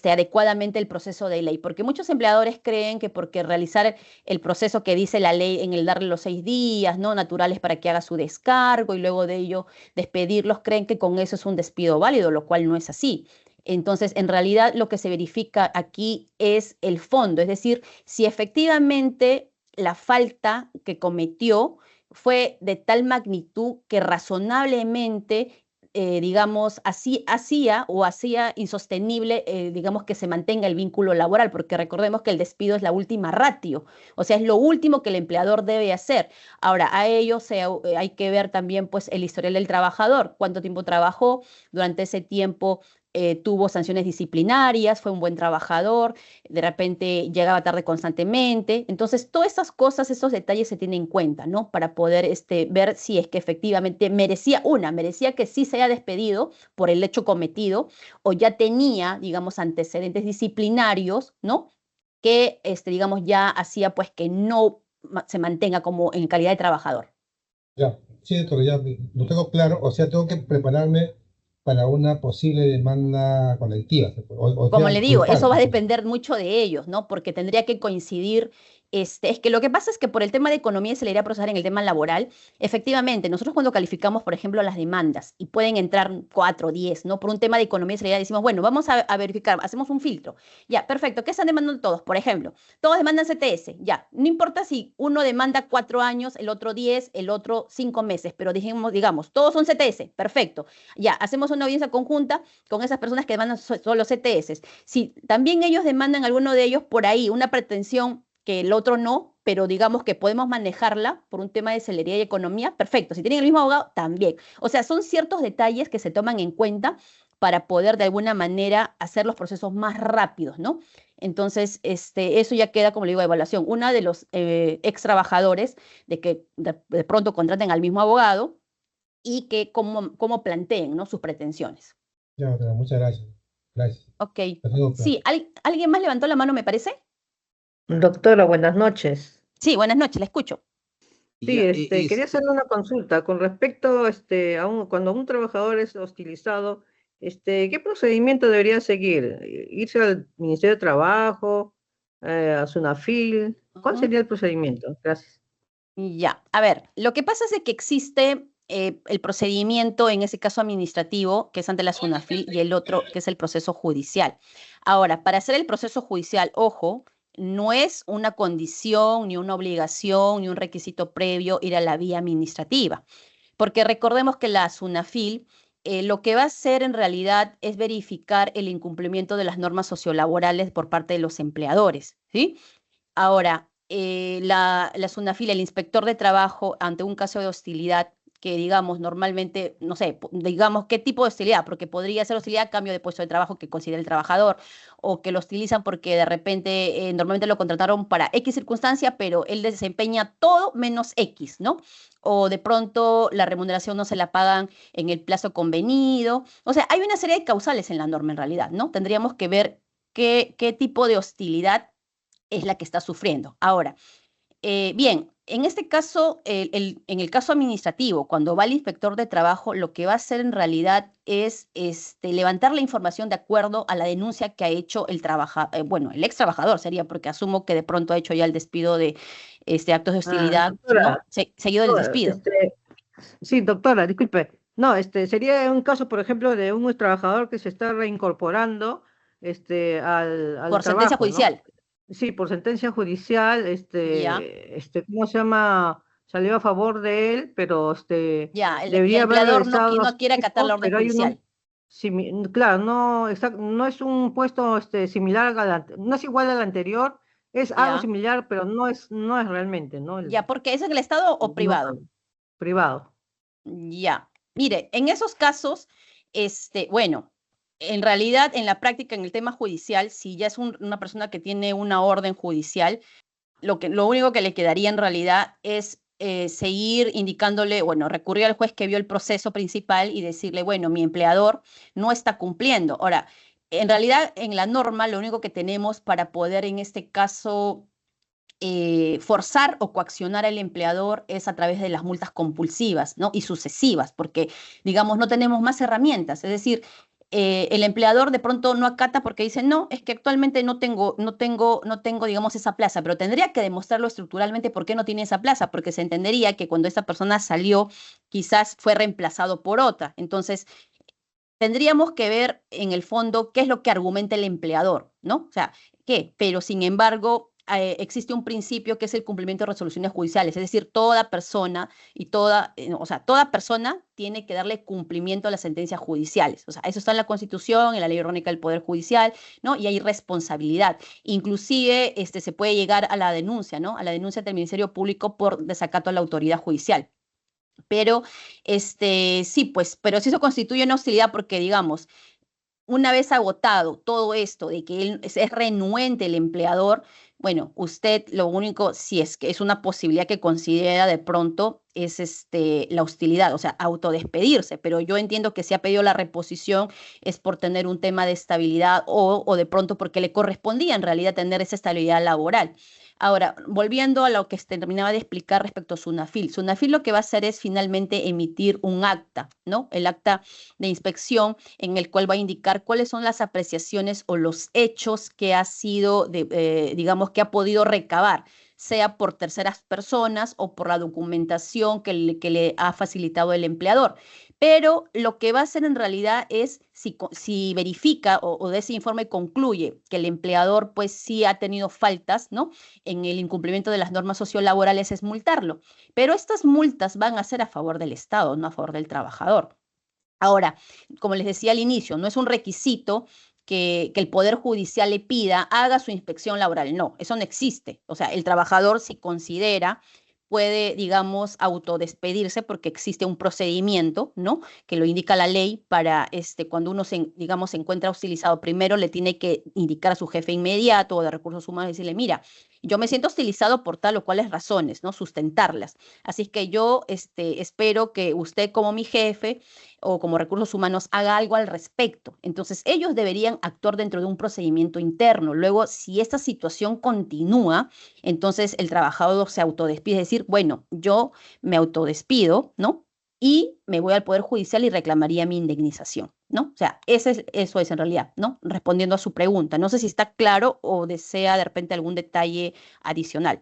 adecuadamente el proceso de ley, porque muchos empleadores creen que porque realizar el proceso que dice la ley en el darle los 6 días, ¿no? Naturales para que haga su descargo y luego de ello despedirlos, creen que con eso es un despido válido, lo cual no es así. Entonces, en realidad lo que se verifica aquí es el fondo, es decir, si efectivamente la falta que cometió fue de tal magnitud que razonablemente digamos, así hacía insostenible, digamos, que se mantenga el vínculo laboral, porque recordemos que el despido es la última ratio, o sea, es lo último que el empleador debe hacer. Ahora, a ello hay que ver también, pues, el historial del trabajador, cuánto tiempo trabajó, durante ese tiempo tuvo sanciones disciplinarias, fue un buen trabajador, de repente llegaba tarde constantemente. Entonces, todas esas cosas, esos detalles se tienen en cuenta, ¿no? Para poder ver si es que efectivamente merecía que sí se haya despedido por el hecho cometido o ya tenía, digamos, antecedentes disciplinarios, ¿no? Que, digamos, ya hacía pues que no se mantenga como en calidad de trabajador. Ya, sí, doctor, ya lo tengo claro, o sea, tengo que prepararme para una posible demanda colectiva, o Como sea, le digo, eso grupal, va a incluso. depender mucho de ellos, ¿no? Porque tendría que coincidir, es que lo que pasa es que por el tema de economía se le iría a procesar en el tema laboral. Efectivamente, nosotros cuando calificamos, por ejemplo, las demandas y pueden entrar 4 o 10, ¿no? Por un tema de economía se le decimos, bueno, vamos a verificar, hacemos un filtro. Ya, perfecto, ¿qué están demandando todos? Por ejemplo, todos demandan CTS, ya, no importa si uno demanda 4 años, el otro 10, el otro 5 meses, pero digamos, todos son CTS, perfecto. Ya, hacemos una audiencia conjunta con esas personas que demandan solo CTS. Si también ellos demandan alguno de ellos por ahí una pretensión que el otro no, pero digamos que podemos manejarla por un tema de celeridad y economía, perfecto. Si tienen el mismo abogado, también. O sea, son ciertos detalles que se toman en cuenta para poder de alguna manera hacer los procesos más rápidos, ¿no? Entonces, eso ya queda, como le digo, a evaluación. Una de los ex trabajadores de que de pronto contraten al mismo abogado y que cómo planteen, ¿no? Sus pretensiones. Ya, doctora, muchas gracias. Gracias. Ok. Lo tengo claro. Sí, ¿alguien más levantó la mano, me parece? Doctora, buenas noches. Sí, buenas noches, la escucho. Sí, Ya, quería hacerle una consulta con respecto, cuando un trabajador es hostilizado, ¿qué procedimiento debería seguir? ¿Irse al Ministerio de Trabajo, a SUNAFIL? ¿Cuál Ujú. sería el procedimiento? Gracias. Ya, a ver, lo que pasa es de que existe el procedimiento, en ese caso administrativo, que es ante la SUNAFIL, y el otro, que es el proceso judicial. Ahora, para hacer el proceso judicial, ojo, no es una condición, ni una obligación, ni un requisito previo ir a la vía administrativa. Porque recordemos que la SUNAFIL lo que va a hacer en realidad es verificar el incumplimiento de las normas sociolaborales por parte de los empleadores, ¿sí? Ahora, la SUNAFIL, el inspector de trabajo, ante un caso de hostilidad, que digamos normalmente, no sé, digamos qué tipo de hostilidad, porque podría ser hostilidad a cambio de puesto de trabajo que considera el trabajador, o que lo hostilizan porque de repente, normalmente lo contrataron para X circunstancia, pero él desempeña todo menos X, ¿no? O de pronto la remuneración no se la pagan en el plazo convenido. O sea, hay una serie de causales en la norma en realidad, ¿no? Tendríamos que ver qué tipo de hostilidad es la que está sufriendo. Ahora, bien, en este caso, en el caso administrativo, cuando va el inspector de trabajo, lo que va a hacer en realidad es levantar la información de acuerdo a la denuncia que ha hecho el bueno, el ex trabajador sería, porque asumo que de pronto ha hecho ya el despido de actos de hostilidad, ¿no? Doctora, Seguido del despido. sí, doctora, disculpe. No, sería un caso, por ejemplo, de un trabajador que se está reincorporando al Por sentencia trabajo, ¿no? judicial, Sí, por sentencia judicial, ya, ¿cómo se llama? Salió a favor de él, pero ya, el debería haber empleador realizado no quiere acatar la esto, orden pero hay uno, judicial, claro, no, no es un puesto similar no es igual al anterior, es algo ya, similar, pero no es realmente, ¿no? ya, porque es en el Estado o No, privado. privado. Ya, mire, en esos casos, bueno, en realidad en la práctica, en el tema judicial, si ya es una persona que tiene una orden judicial, lo único que le quedaría en realidad es seguir indicándole, bueno, recurrir al juez que vio el proceso principal y decirle, bueno, mi empleador no está cumpliendo. Ahora, en realidad en la norma lo único que tenemos para poder en este caso forzar o coaccionar al empleador es a través de las multas compulsivas, ¿no? Y sucesivas, porque, digamos, no tenemos más herramientas. Es decir, el empleador de pronto no acata porque dice, no, es que actualmente no tengo, digamos, esa plaza, pero tendría que demostrarlo estructuralmente por qué no tiene esa plaza, porque se entendería que cuando esa persona salió, quizás fue reemplazado por otra. Entonces, tendríamos que ver en el fondo qué es lo que argumenta el empleador, ¿no? O sea, ¿qué? Pero sin embargo, existe un principio que es el cumplimiento de resoluciones judiciales, es decir, toda persona o sea, toda persona tiene que darle cumplimiento a las sentencias judiciales. O sea, eso está en la Constitución, en la Ley Orgánica del Poder Judicial, ¿no? Y hay responsabilidad. Inclusive, se puede llegar a la denuncia, ¿no? A la denuncia del Ministerio Público por desacato a la autoridad judicial. Pero, sí, pues, pero sí eso constituye una hostilidad porque, digamos, una vez agotado todo esto de que él es renuente el empleador, bueno, usted lo único, si es que es una posibilidad que considera de pronto, es la hostilidad, o sea, autodespedirse, pero yo entiendo que si ha pedido la reposición es por tener un tema de estabilidad o de pronto porque le correspondía en realidad tener esa estabilidad laboral. Ahora, volviendo a lo que terminaba de explicar respecto a SUNAFIL. SUNAFIL lo que va a hacer es finalmente emitir un acta, ¿no? El acta de inspección en el cual va a indicar cuáles son las apreciaciones o los hechos que ha sido, digamos, que ha podido recabar, sea por terceras personas o por la documentación que le ha facilitado el empleador. Pero lo que va a hacer en realidad es, si verifica o de ese informe concluye que el empleador pues sí ha tenido faltas, ¿no? En el incumplimiento de las normas sociolaborales, es multarlo. Pero estas multas van a ser a favor del Estado, no a favor del trabajador. Ahora, como les decía al inicio, no es un requisito que el Poder Judicial le pida, haga su inspección laboral. No, eso no existe. O sea, el trabajador, si considera, puede, digamos, autodespedirse porque existe un procedimiento, ¿no? Que lo indica la ley para, cuando uno digamos, se encuentra hostilizado, primero le tiene que indicar a su jefe inmediato o de recursos humanos, decirle, mira, yo me siento hostilizado por tal o cuales razones, ¿no? Sustentarlas. Así que yo, espero que usted como mi jefe o como recursos humanos haga algo al respecto. Entonces, ellos deberían actuar dentro de un procedimiento interno. Luego, si esta situación continúa, entonces el trabajador se autodespide, es decir, bueno, yo me autodespido, ¿no? Y me voy al Poder Judicial y reclamaría mi indemnización, ¿no? O sea, eso es en realidad, ¿no? Respondiendo a su pregunta. No sé si está claro o desea de repente algún detalle adicional.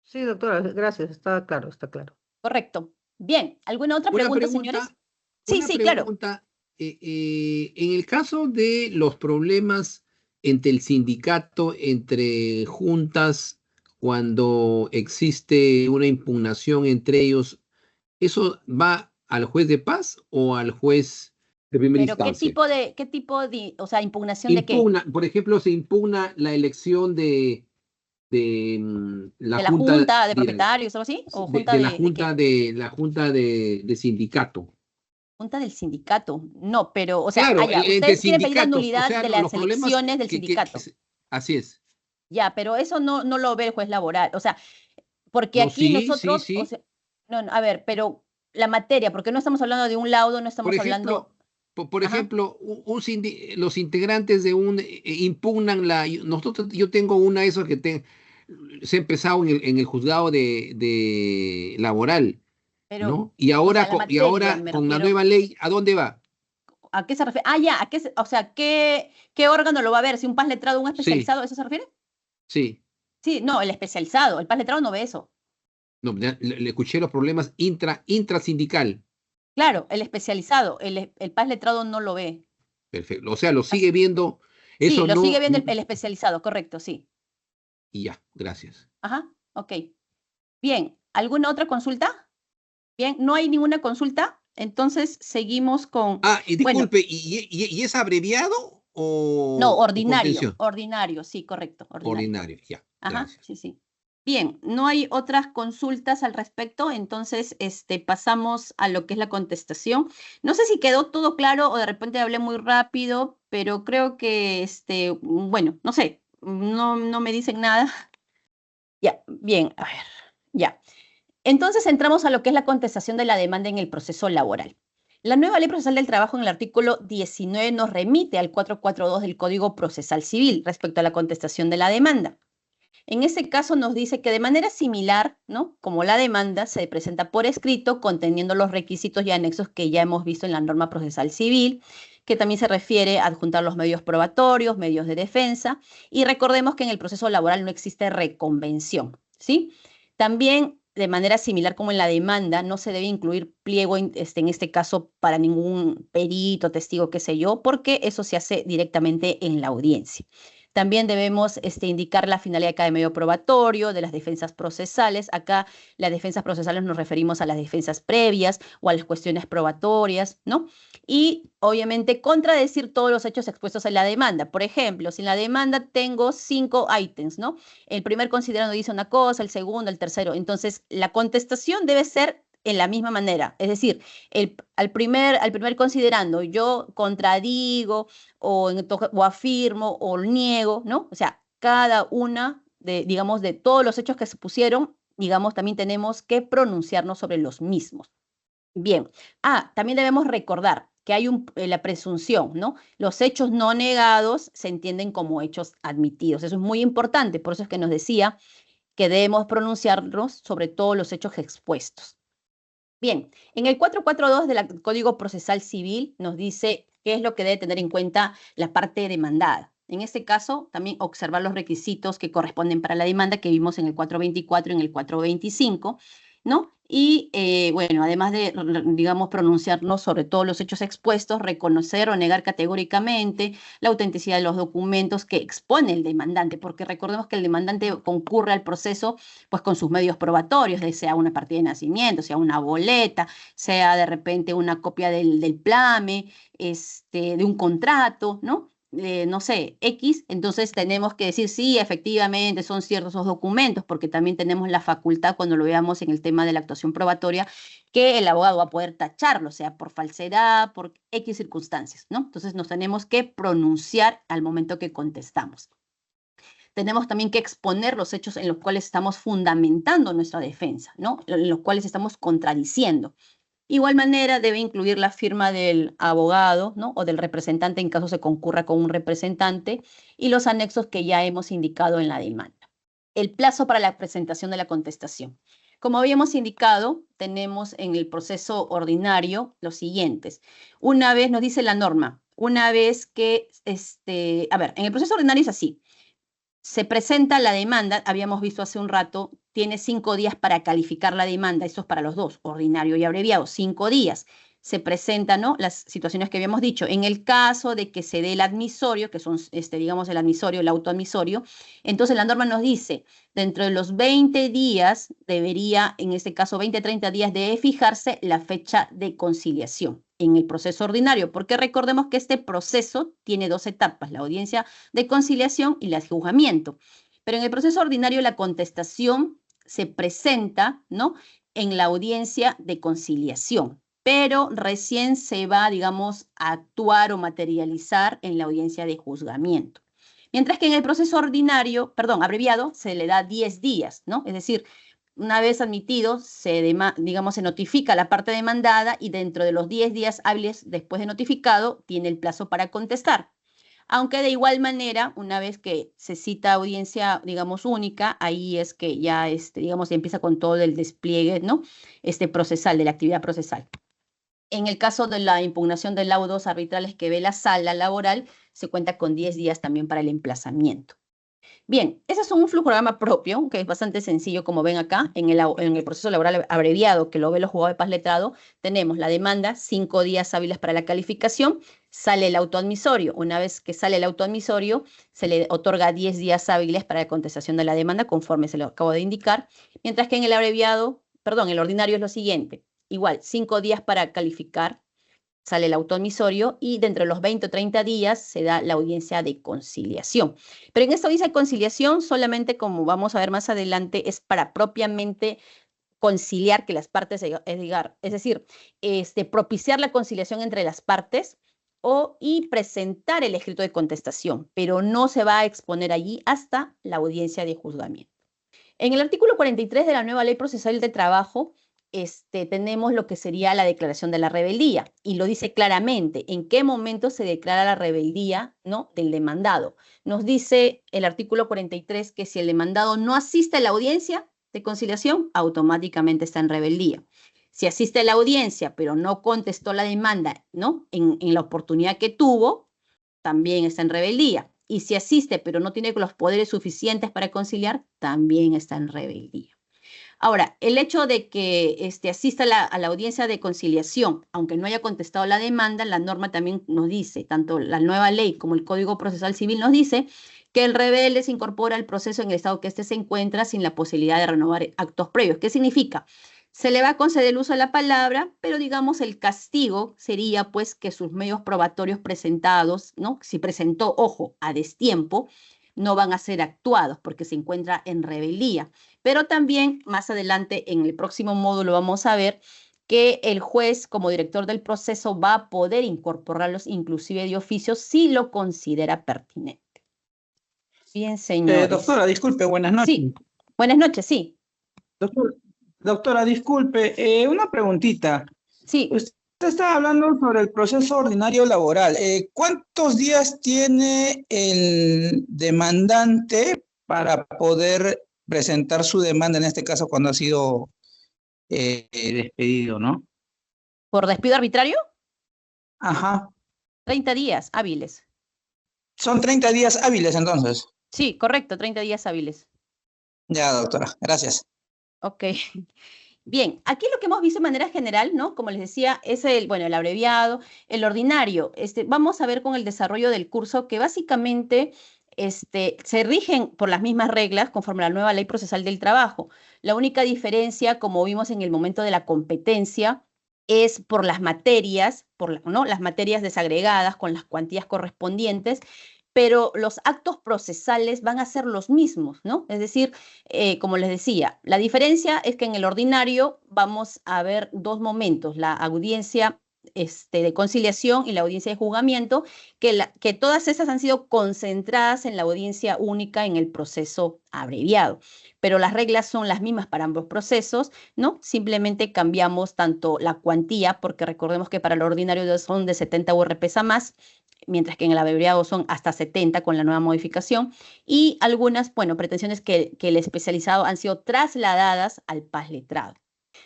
Sí, doctora, gracias, está claro, está claro. Correcto. Bien, ¿alguna otra Una pregunta, señores? pregunta, Sí, una sí, claro. pregunta. En el caso de los problemas entre el sindicato, entre juntas, cuando existe una impugnación entre ellos, ¿eso va al juez de paz o al juez de primera Pero instancia? o sea, impugnación de qué? Por ejemplo, se impugna la elección de la ¿De la junta junta de propietarios o algo así? ¿O junta de la de qué? junta la junta de sindicato. Junta del sindicato. No, pero, o sea, Claro, allá, entre ustedes quieren pedir la sindicatos, o nulidad sea, de los las problemas elecciones del sindicato. así es. Ya, pero eso no lo ve el juez laboral. O sea, porque No, aquí sí, sí, nosotros, o sí. sea, no, a ver, pero la materia, porque no estamos hablando de un laudo, no Por estamos hablando, ejemplo, por ajá, ejemplo, los integrantes de un impugnan yo tengo una de esos se ha empezado en el juzgado de laboral, pero, ¿no? Y o sea, ahora, la y materia ahora me con la refiero. nueva ley, ¿a dónde va? ¿A qué se refiere? Ah, ya, o sea, ¿qué órgano lo va a ver? ¿Si un PAS letrado o un Sí, especializado? ¿A eso se refiere? sí. Sí, no, el especializado, el PAS letrado no ve eso. No, le escuché los problemas intrasindical. Claro, el especializado, el PAS letrado no lo ve. Perfecto. O sea, lo As- sigue viendo, Sí, eso lo sigue no, viendo el especializado, correcto, sí. y ya, gracias. Ajá, ok. Bien, ¿alguna otra consulta? Bien, no hay ninguna consulta, entonces seguimos con, Ah, y bueno, disculpe, ¿y es abreviado no, o contención? ordinario, sí, correcto, ordinario. Ordinario, ya, Ajá, gracias. sí, sí. Bien, no hay otras consultas al respecto, entonces pasamos a lo que es la contestación. No sé si quedó todo claro o de repente hablé muy rápido, pero creo que, bueno, no sé, no me dicen nada. Ya, bien, a ver, ya. Entonces entramos a lo que es la contestación de la demanda en el proceso laboral. La nueva Ley Procesal del Trabajo en el artículo 19 nos remite al 442 del Código Procesal Civil respecto a la contestación de la demanda. En ese caso nos dice que de manera similar, ¿no? Como la demanda se presenta por escrito conteniendo los requisitos y anexos que ya hemos visto en la norma procesal civil, que también se refiere a adjuntar los medios probatorios, medios de defensa, y recordemos que en el proceso laboral no existe reconvención, ¿sí? También de manera similar como en la demanda, no se debe incluir pliego en este caso para ningún perito, testigo, qué sé yo, porque eso se hace directamente en la audiencia. También debemos indicar la finalidad de cada medio probatorio, de las defensas procesales. Acá las defensas procesales nos referimos a las defensas previas o a las cuestiones probatorias, ¿no? Y obviamente contradecir todos los hechos expuestos en la demanda. Por ejemplo, si en la demanda tengo 5 ítems, ¿no? El primer considerando dice una cosa, el segundo, el tercero. Entonces, la contestación debe ser en la misma manera. Es decir, al primer considerando yo contradigo o afirmo o niego, ¿no? O sea, cada una digamos, de todos los hechos que se pusieron, digamos, también tenemos que pronunciarnos sobre los mismos. Bien. También debemos recordar que hay la presunción, ¿no? Los hechos no negados se entienden como hechos admitidos. Eso es muy importante, por eso es que nos decía que debemos pronunciarnos sobre todos los hechos expuestos. Bien, en el 442 del Código Procesal Civil nos dice qué es lo que debe tener en cuenta la parte demandada. En este caso, también observar los requisitos que corresponden para la demanda que vimos en el 424 y en el 425, ¿no? Y bueno, además de, digamos, pronunciarnos sobre todos los hechos expuestos, reconocer o negar categóricamente la autenticidad de los documentos que expone el demandante, porque recordemos que el demandante concurre al proceso pues con sus medios probatorios, sea una partida de nacimiento, sea una boleta, sea de repente una copia del plame, de un contrato, ¿no? No sé, X, entonces tenemos que decir, sí, efectivamente son ciertos esos documentos, porque también tenemos la facultad, cuando lo veamos en el tema de la actuación probatoria, que el abogado va a poder tacharlo, sea por falsedad, por X circunstancias, ¿no? Entonces nos tenemos que pronunciar al momento que contestamos. Tenemos también que exponer los hechos en los cuales estamos fundamentando nuestra defensa, ¿no? En los cuales estamos contradiciendo. Igual manera debe incluir la firma del abogado, ¿no? O del representante en caso se concurra con un representante y los anexos que ya hemos indicado en la demanda. El plazo para la presentación de la contestación. Como habíamos indicado, tenemos en el proceso ordinario los siguientes. Una vez, nos dice la norma, una vez que, en el proceso ordinario es así. Se presenta la demanda, habíamos visto hace un rato, tiene 5 días para calificar la demanda, eso es para los dos, ordinario y abreviado, 5 días. se presentan, ¿no?, las situaciones que habíamos dicho. En el caso de que se dé el admisorio, que son, digamos, el admisorio, el autoadmisorio, entonces la norma nos dice, dentro de los 20 días debería, en este caso 20, 30 días, debe fijarse la fecha de conciliación en el proceso ordinario, porque recordemos que este proceso tiene dos etapas, la audiencia de conciliación y el juzgamiento. Pero en el proceso ordinario la contestación se presenta, ¿no?, en la audiencia de conciliación, pero recién se va, digamos, a actuar o materializar en la audiencia de juzgamiento. Mientras que en el proceso ordinario, perdón, abreviado, se le da 10 días, ¿no? Es decir, una vez admitido, digamos, se notifica a la parte demandada y dentro de los 10 días hábiles después de notificado, tiene el plazo para contestar. Aunque de igual manera, una vez que se cita audiencia, digamos, única, ahí es que ya, digamos, se empieza con todo el despliegue, ¿no?, procesal, de la actividad procesal. En el caso de la impugnación de laudos arbitrales que ve la sala laboral, se cuenta con 10 días también para el emplazamiento. Bien, ese es un flujograma propio, que es bastante sencillo, como ven acá, en el proceso laboral abreviado, que lo ve los juzgados de paz letrado, tenemos la demanda, 5 días hábiles para la calificación, sale el autoadmisorio. Una vez que sale el autoadmisorio, se le otorga 10 días hábiles para la contestación de la demanda, conforme se lo acabo de indicar, mientras que en el abreviado, perdón, el ordinario es lo siguiente, igual, 5 días para calificar, sale el autoadmisorio y dentro de los 20 o 30 días se da la audiencia de conciliación. Pero en esta audiencia de conciliación solamente, como vamos a ver más adelante, es para propiamente conciliar que las partes, es decir, propiciar la conciliación entre las partes y presentar el escrito de contestación, pero no se va a exponer allí hasta la audiencia de juzgamiento. En el artículo 43 de la nueva Ley Procesal de Trabajo, tenemos lo que sería la declaración de la rebeldía, y lo dice claramente en qué momento se declara la rebeldía, ¿no?, del demandado. Nos dice el artículo 43 que si el demandado no asiste a la audiencia de conciliación, automáticamente está en rebeldía. Si asiste a la audiencia, pero no contestó la demanda, ¿no?, en la oportunidad que tuvo, también está en rebeldía. Y si asiste, pero no tiene los poderes suficientes para conciliar, también está en rebeldía. Ahora, el hecho de que asista a la audiencia de conciliación, aunque no haya contestado la demanda, la norma también nos dice, tanto la nueva ley como el Código Procesal Civil nos dice que el rebelde se incorpora al proceso en el estado que se encuentra sin la posibilidad de renovar actos previos. ¿Qué significa? Se le va a conceder el uso de la palabra, pero digamos el castigo sería pues que sus medios probatorios presentados, ¿no?, si presentó, ojo, a destiempo, no van a ser actuados porque se encuentra en rebeldía. Pero también más adelante en el próximo módulo vamos a ver que el juez como director del proceso va a poder incorporarlos inclusive de oficio si lo considera pertinente. Bien, señores. Doctora, disculpe, buenas noches. Sí, buenas noches, sí. Doctora, disculpe, una preguntita. Sí. Usted está hablando sobre el proceso ordinario laboral. ¿Cuántos días tiene el demandante para poder presentar su demanda, en este caso cuando ha sido despedido, ¿no? ¿Por despido arbitrario? Ajá. 30 días hábiles. Son 30 días hábiles, entonces. Sí, correcto, 30 días hábiles. Ya, doctora, gracias. Ok. Bien, aquí lo que hemos visto de manera general, ¿no?, como les decía, es el abreviado, el ordinario. Vamos a ver con el desarrollo del curso que básicamente se rigen por las mismas reglas conforme a la nueva Ley Procesal del Trabajo. La única diferencia, como vimos en el momento de la competencia, es por las materias, ¿no?, las materias desagregadas con las cuantías correspondientes, pero los actos procesales van a ser los mismos, ¿no? Es decir, como les decía, la diferencia es que en el ordinario vamos a ver dos momentos, la audiencia de conciliación y la audiencia de juzgamiento, que todas esas han sido concentradas en la audiencia única en el proceso abreviado. Pero las reglas son las mismas para ambos procesos, ¿no? Simplemente cambiamos tanto la cuantía, porque recordemos que para el ordinario son de 70 URPs a más, mientras que en el abreviado son hasta 70 con la nueva modificación, y algunas, pretensiones que el especializado han sido trasladadas al paz letrado.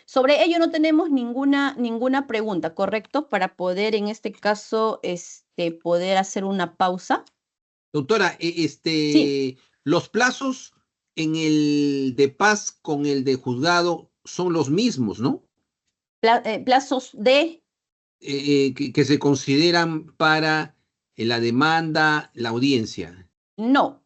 Sobre ello no tenemos ninguna pregunta, ¿correcto? Para poder, en este caso, poder hacer una pausa. Doctora, Sí. los plazos en el de paz con el de juzgado son los mismos, ¿no? Plazos de... que se consideran para la demanda, la audiencia. No,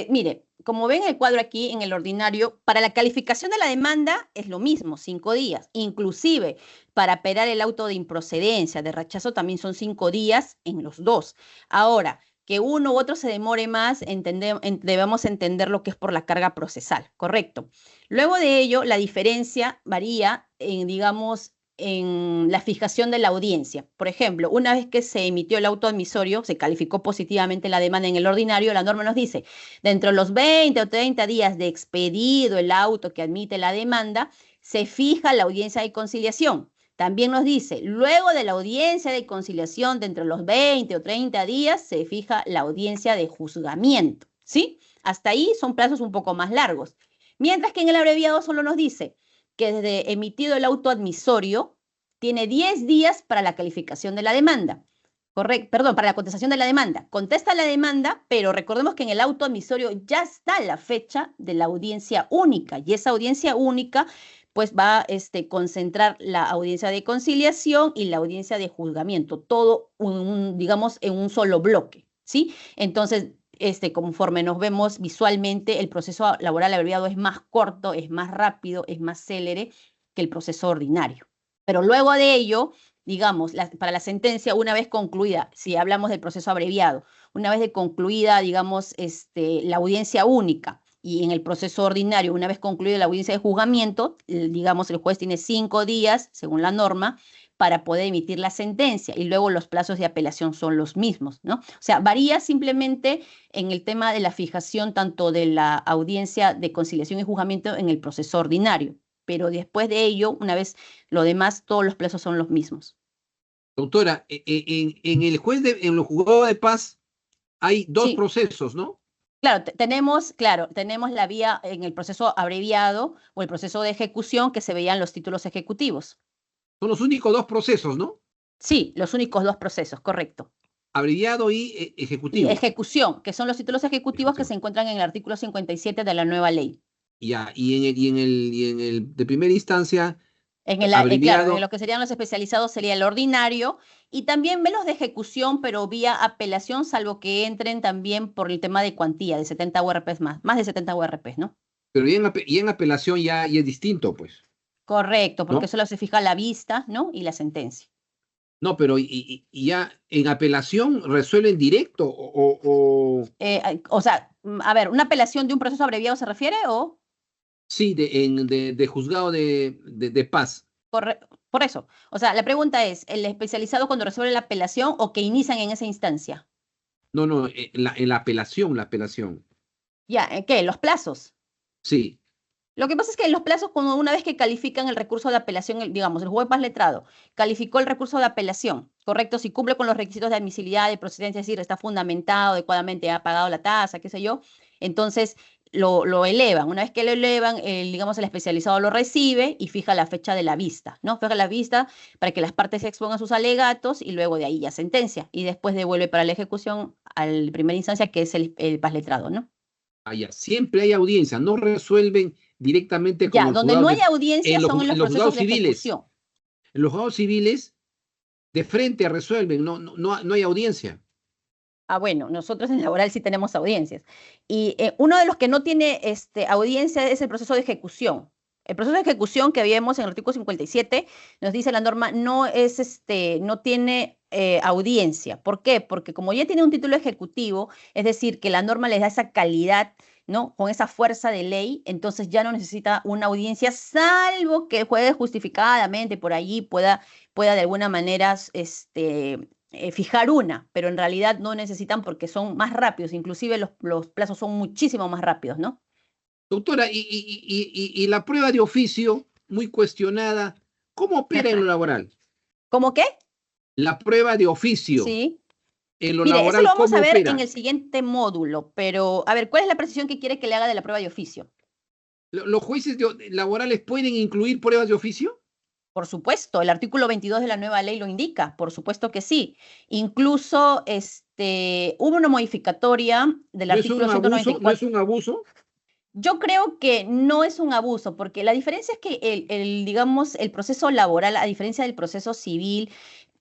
mire, como ven el cuadro aquí en el ordinario, para la calificación de la demanda es lo mismo, 5 días. Inclusive para apelar el auto de improcedencia, de rechazo, también son 5 días en los dos. Ahora, que uno u otro se demore más, debemos entender lo que es por la carga procesal, ¿correcto? Luego de ello, la diferencia varía en, digamos, en la fijación de la audiencia. Por ejemplo, una vez que se emitió el auto admisorio, se calificó positivamente la demanda en el ordinario, la norma nos dice, dentro de los 20 o 30 días de expedido el auto que admite la demanda, se fija la audiencia de conciliación. También nos dice, luego de la audiencia de conciliación, dentro de los 20 o 30 días, se fija la audiencia de juzgamiento, ¿sí? Hasta ahí son plazos un poco más largos. Mientras que en el abreviado solo nos dice que desde emitido el auto admisorio, tiene 10 días para la calificación de la demanda. Correcto, perdón, para la contestación de la demanda. Contesta la demanda, pero recordemos que en el auto admisorio ya está la fecha de la audiencia única, y esa audiencia única pues va a concentrar la audiencia de conciliación y la audiencia de juzgamiento, todo, digamos, en un solo bloque, ¿sí? Entonces, conforme nos vemos visualmente, el proceso laboral abreviado es más corto, es más rápido, es más célere que el proceso ordinario. Pero luego de ello, digamos, para la sentencia, una vez concluida, si hablamos del proceso abreviado, una vez concluida, digamos, la audiencia única, y en el proceso ordinario, una vez concluida la audiencia de juzgamiento, digamos, el juez tiene 5 días, según la norma, para poder emitir la sentencia, y luego los plazos de apelación son los mismos, ¿no? O sea, varía simplemente en el tema de la fijación tanto de la audiencia de conciliación y juzgamiento en el proceso ordinario, pero después de ello, una vez lo demás, todos los plazos son los mismos. Doctora, en el juzgado de paz hay dos procesos, ¿no? Claro, tenemos la vía en el proceso abreviado o el proceso de ejecución que se veían los títulos ejecutivos. Son los únicos dos procesos, ¿no? Sí, los únicos dos procesos, correcto. Abreviado y ejecutivo. Y ejecución, que son los títulos ejecutivos que se encuentran en el artículo 57 de la nueva ley. Ya, y en el de primera instancia, claro, en lo que serían los especializados sería el ordinario, y también ven los de ejecución, pero vía apelación, salvo que entren también por el tema de cuantía, de 70 URPs más de 70 URPs, ¿no? Pero y en apelación ya es distinto, pues. Correcto, porque ¿no? solo se fija la vista, ¿no? Y la sentencia. No, pero y ya en apelación resuelven directo O sea, a ver, ¿una apelación de un proceso abreviado se refiere o...? Sí, de juzgado de paz. Por eso. O sea, la pregunta es, ¿el especializado cuando resuelve la apelación o que inician en esa instancia? No, en la apelación. Ya, ¿qué? ¿Los plazos? Sí. Lo que pasa es que los plazos, cuando una vez que califican el recurso de apelación, digamos, el juez de paz letrado calificó el recurso de apelación, correcto, si cumple con los requisitos de admisibilidad, de procedencia, es decir, está fundamentado adecuadamente, ha pagado la tasa, qué sé yo, entonces lo elevan. Una vez que lo elevan, digamos, el especializado lo recibe y fija la fecha de la vista, ¿no? Fija la vista para que las partes expongan sus alegatos y luego de ahí ya sentencia. Y después devuelve para la ejecución al primera instancia, que es el paz letrado, ¿no? Allá, siempre hay audiencia, no resuelven directamente con ya, el donde juzgado no hay audiencia son en los procesos juzgados de civiles. ejecución. En los juzgados civiles, de frente resuelven, no hay audiencia. Ah, bueno, nosotros en laboral sí tenemos audiencias. Y uno de los que no tiene audiencia es el proceso de ejecución. El proceso de ejecución que vemos en el artículo 57 nos dice la norma no tiene audiencia. ¿Por qué? Porque como ya tiene un título ejecutivo, es decir, que la norma les da esa calidad, ¿no? Con esa fuerza de ley, entonces ya no necesita una audiencia, salvo que el juez justificadamente por allí pueda de alguna manera fijar una, pero en realidad no necesitan porque son más rápidos, inclusive los plazos son muchísimo más rápidos, ¿no? Doctora, y la prueba de oficio, muy cuestionada, ¿cómo opera en lo laboral? ¿Cómo qué? La prueba de oficio. Sí. En lo Mire, laboral, eso lo vamos ¿cómo a ver opera? en el siguiente módulo, pero a ver, ¿cuál es la precisión que quiere que le haga de la prueba de oficio? ¿Los jueces laborales pueden incluir pruebas de oficio? Por supuesto, el artículo 22 de la nueva ley lo indica, por supuesto que sí. Incluso hubo una modificatoria del artículo 194. ¿No es un abuso? Yo creo que no es un abuso, porque la diferencia es que digamos, el proceso laboral, a diferencia del proceso civil,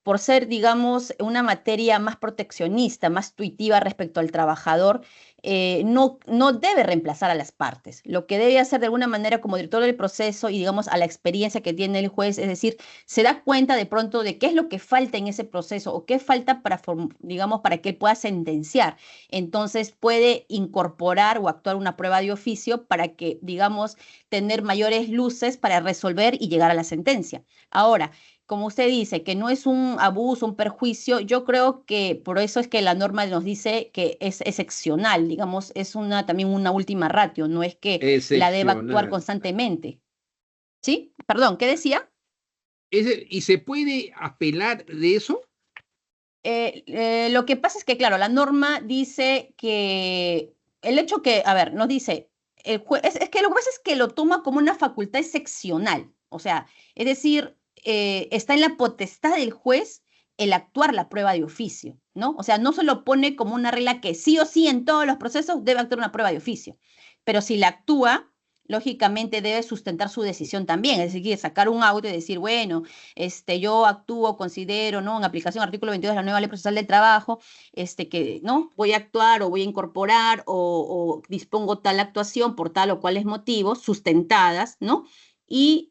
por ser, digamos, una materia más proteccionista, más tuitiva respecto al trabajador, no debe reemplazar a las partes. Lo que debe hacer de alguna manera como director del proceso y, digamos, a la experiencia que tiene el juez, es decir, se da cuenta de pronto de qué es lo que falta en ese proceso o qué falta para, digamos, para que él pueda sentenciar. Entonces puede incorporar o actuar una prueba de oficio para que, digamos, tener mayores luces para resolver y llegar a la sentencia. Ahora, como usted dice, que no es un abuso, un perjuicio, yo creo que por eso es que la norma nos dice que es excepcional, digamos, es también una última ratio, no es que la deba actuar Excepcional. constantemente. ¿Sí? Perdón, ¿qué decía? ¿Y se puede apelar de eso? Lo que pasa es que, claro, la norma dice que el hecho que, a ver, nos dice, es que lo que pasa es que lo toma como una facultad excepcional, o sea, es decir, está en la potestad del juez el actuar la prueba de oficio, ¿no? O sea, no se lo pone como una regla que sí o sí en todos los procesos debe actuar una prueba de oficio, pero si la actúa, lógicamente debe sustentar su decisión también, es decir, sacar un auto y decir, bueno, yo actúo, considero, ¿no? En aplicación al artículo 22 de la nueva ley procesal del trabajo, que, ¿no? Voy a actuar o voy a incorporar o dispongo tal actuación por tal o cuales motivos sustentadas, ¿no? Y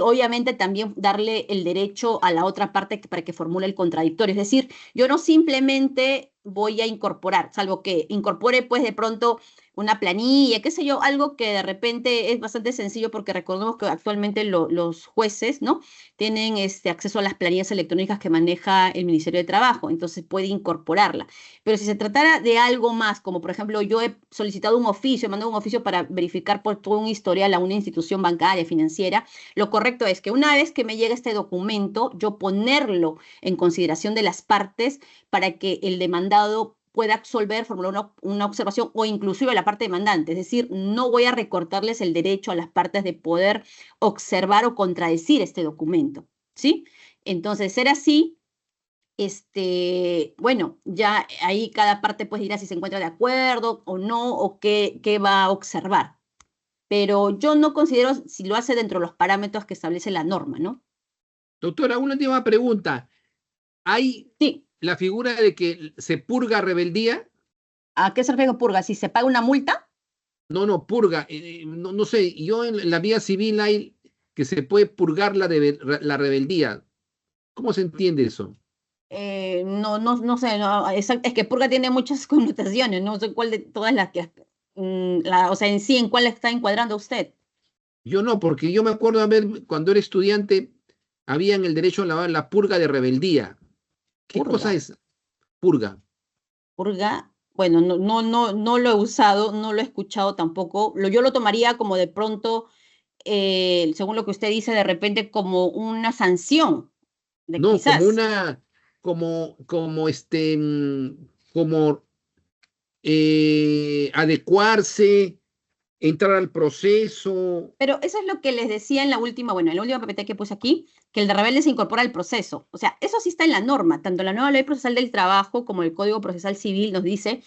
obviamente también darle el derecho a la otra parte para que formule el contradictorio. Es decir, yo no simplemente voy a incorporar, salvo que incorpore pues de pronto una planilla, qué sé yo, algo que de repente es bastante sencillo porque recordemos que actualmente los jueces, ¿no? Tienen acceso a las planillas electrónicas que maneja el Ministerio de Trabajo, entonces puede incorporarla. Pero si se tratara de algo más, como por ejemplo yo he solicitado un oficio, he mandado un oficio para verificar por todo un historial a una institución bancaria, financiera, lo correcto es que una vez que me llegue este documento, yo ponerlo en consideración de las partes para que el demandado pueda absolver, formular una observación o inclusive la parte demandante. Es decir, no voy a recortarles el derecho a las partes de poder observar o contradecir este documento, ¿sí? Entonces, ser así, bueno, ya ahí cada parte pues dirá si se encuentra de acuerdo o no, o qué va a observar. Pero yo no considero si lo hace dentro de los parámetros que establece la norma, ¿no? Doctora, una última pregunta. ¿Hay Sí. la figura de que se purga rebeldía? ¿A qué se refiere con purga? ¿Si se paga una multa? No, purga. No sé, yo en la vía civil hay que se puede purgar la rebeldía. ¿Cómo se entiende eso? No sé, no, es que purga tiene muchas connotaciones, no sé cuál de todas las que, o sea, en sí, ¿en cuál está encuadrando usted? Yo no, porque yo me acuerdo cuando era estudiante, había en el derecho a la purga de rebeldía. ¿Qué cosa Purga, es purga? purga, bueno, no lo he usado, no lo he escuchado tampoco, yo lo tomaría como de pronto, según lo que usted dice, de repente como una sanción, de No, como quizás. una, como adecuarse, entrar al proceso. Pero eso es lo que les decía en la última, bueno, en la última PPT que puse aquí, que el de rebelde se incorpora al proceso. O sea, eso sí está en la norma, tanto la nueva ley procesal del trabajo como el Código Procesal Civil nos dice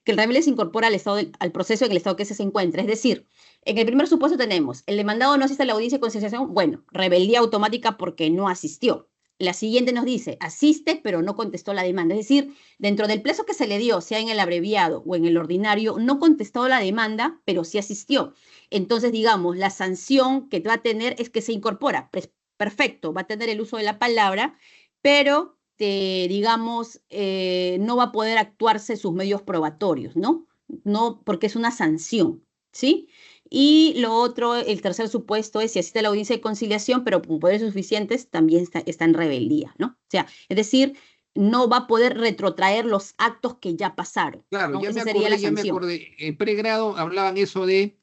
que el rebelde se incorpora al proceso en el estado que se encuentra. Es decir, en el primer supuesto tenemos, el demandado no asiste a la audiencia de conciliación, bueno, rebeldía automática porque no asistió. La siguiente nos dice, asiste pero no contestó la demanda. Es decir, dentro del plazo que se le dio, sea en el abreviado o en el ordinario, no contestó la demanda, pero sí asistió. Entonces, digamos, la sanción que va a tener es que se incorpora. Perfecto, va a tener el uso de la palabra, pero, digamos, no va a poder actuarse sus medios probatorios, ¿no? No, porque es una sanción, ¿sí? Y lo otro, el tercer supuesto es si asiste a la audiencia de conciliación, pero con poderes suficientes, también está en rebeldía, ¿no? O sea, es decir, no va a poder retrotraer los actos que ya pasaron, Claro, ¿no? Esa sería la ya me sanción. acordé. En pregrado hablaban eso de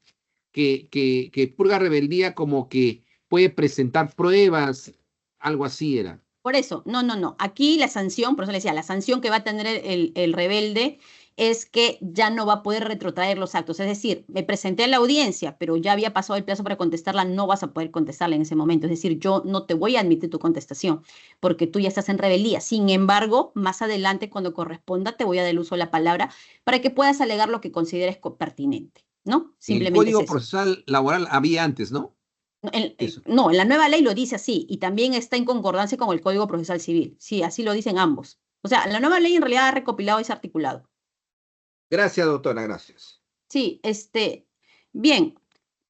que purga rebeldía como que puede presentar pruebas, algo así era. Por eso, no. Aquí la sanción, por eso le decía, la sanción que va a tener el rebelde es que ya no va a poder retrotraer los actos. Es decir, me presenté a la audiencia, pero ya había pasado el plazo para contestarla, no vas a poder contestarla en ese momento. Es decir, yo no te voy a admitir tu contestación porque tú ya estás en rebeldía. Sin embargo, más adelante, cuando corresponda, te voy a dar el uso de la palabra para que puedas alegar lo que consideres pertinente, ¿no? En el Simplemente es Código eso. Procesal Laboral había antes, ¿no? Eso. No, en la nueva ley lo dice así y también está en concordancia con el Código Procesal Civil. Sí, así lo dicen ambos. O sea, la nueva ley en realidad ha recopilado ese articulado. Gracias, doctora, gracias. Sí, bien,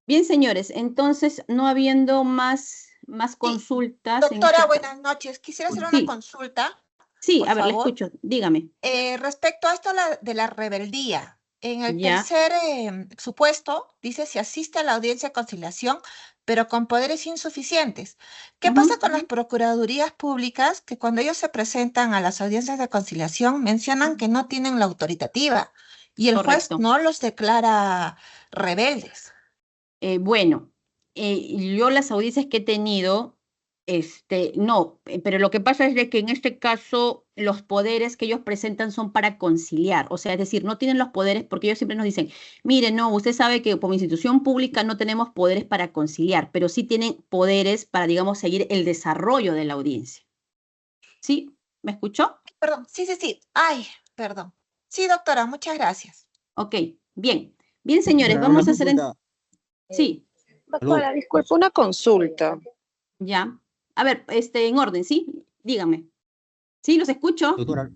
bien, señores, entonces no habiendo más Sí, consultas. doctora, buenas noches. Quisiera hacer una Sí, consulta, sí, por a ver, la favor. escucho, dígame. Respecto a esto de la rebeldía. En el Ya. tercer supuesto, dice si asiste a la audiencia de conciliación, pero con poderes insuficientes. ¿Qué pasa con las procuradurías públicas que cuando ellos se presentan a las audiencias de conciliación mencionan que no tienen la autoritativa y el juez Correcto. no los declara rebeldes? Bueno, yo las audiencias que he tenido, no, pero lo que pasa es de que en este caso los poderes que ellos presentan son para conciliar, o sea, es decir, no tienen los poderes porque ellos siempre nos dicen, mire, no, usted sabe que como institución pública no tenemos poderes para conciliar, pero sí tienen poderes para, digamos, seguir el desarrollo de la audiencia. ¿Sí? ¿Me escuchó? Perdón, sí, sí, sí. Ay, perdón. Sí, doctora, muchas gracias. Ok, bien. Bien, señores, Doctora, vamos una a hacer... consulta. Sí, Doctora, disculpe, una consulta. ya. A ver, en orden, ¿sí? Dígame. Sí, los escucho. Doctora,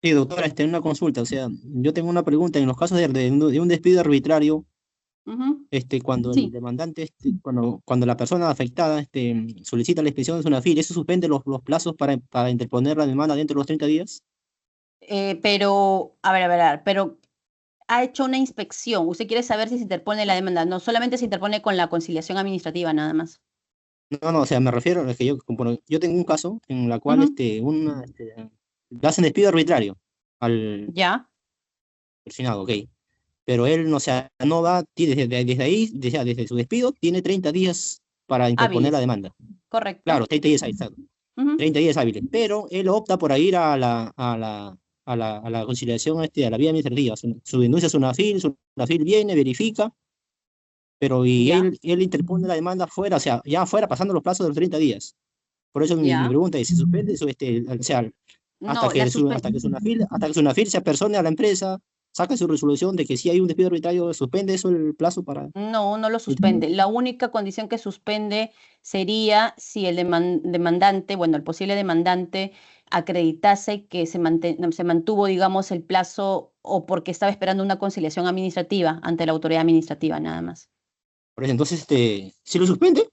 sí, doctora, una consulta. O sea, yo tengo una pregunta. En los casos de un despido arbitrario, Ujú. cuando Sí. el demandante, cuando la persona afectada solicita la expedición de una FIL, ¿eso suspende los plazos para interponer la demanda dentro de los 30 días? Pero, a ver, pero ha hecho una inspección. Usted quiere saber si se interpone la demanda. No, solamente se interpone con la conciliación administrativa, nada más. No, o sea, me refiero a que yo tengo un caso en la cual Ujú. le hacen despido arbitrario al Ya, Finado, ok. Pero él, no, o sea, no va, desde ahí, desde su despido, tiene 30 días para interponer la hábiles. demanda. Correcto. Claro, 30 días, ahí está. Ujú. 30 días hábiles, pero él opta por ir a la conciliación, a la vía administrativa. Su denuncia es una FIL viene, verifica, pero Ya. él interpone la demanda fuera, o sea, ya fuera pasando los plazos de los 30 días. Por eso mi Ya. pregunta es, ¿se suspende eso, o sea, hasta No, que Sunafil se apersone a la empresa, saca su resolución de que si hay un despido arbitrario, suspende eso el plazo para... no lo suspende. La única condición que suspende sería si el demandante, bueno, el posible demandante acreditase que se mantuvo, digamos, el plazo o porque estaba esperando una conciliación administrativa ante la autoridad administrativa, nada más. Por eso, entonces, ¿sí lo suspende?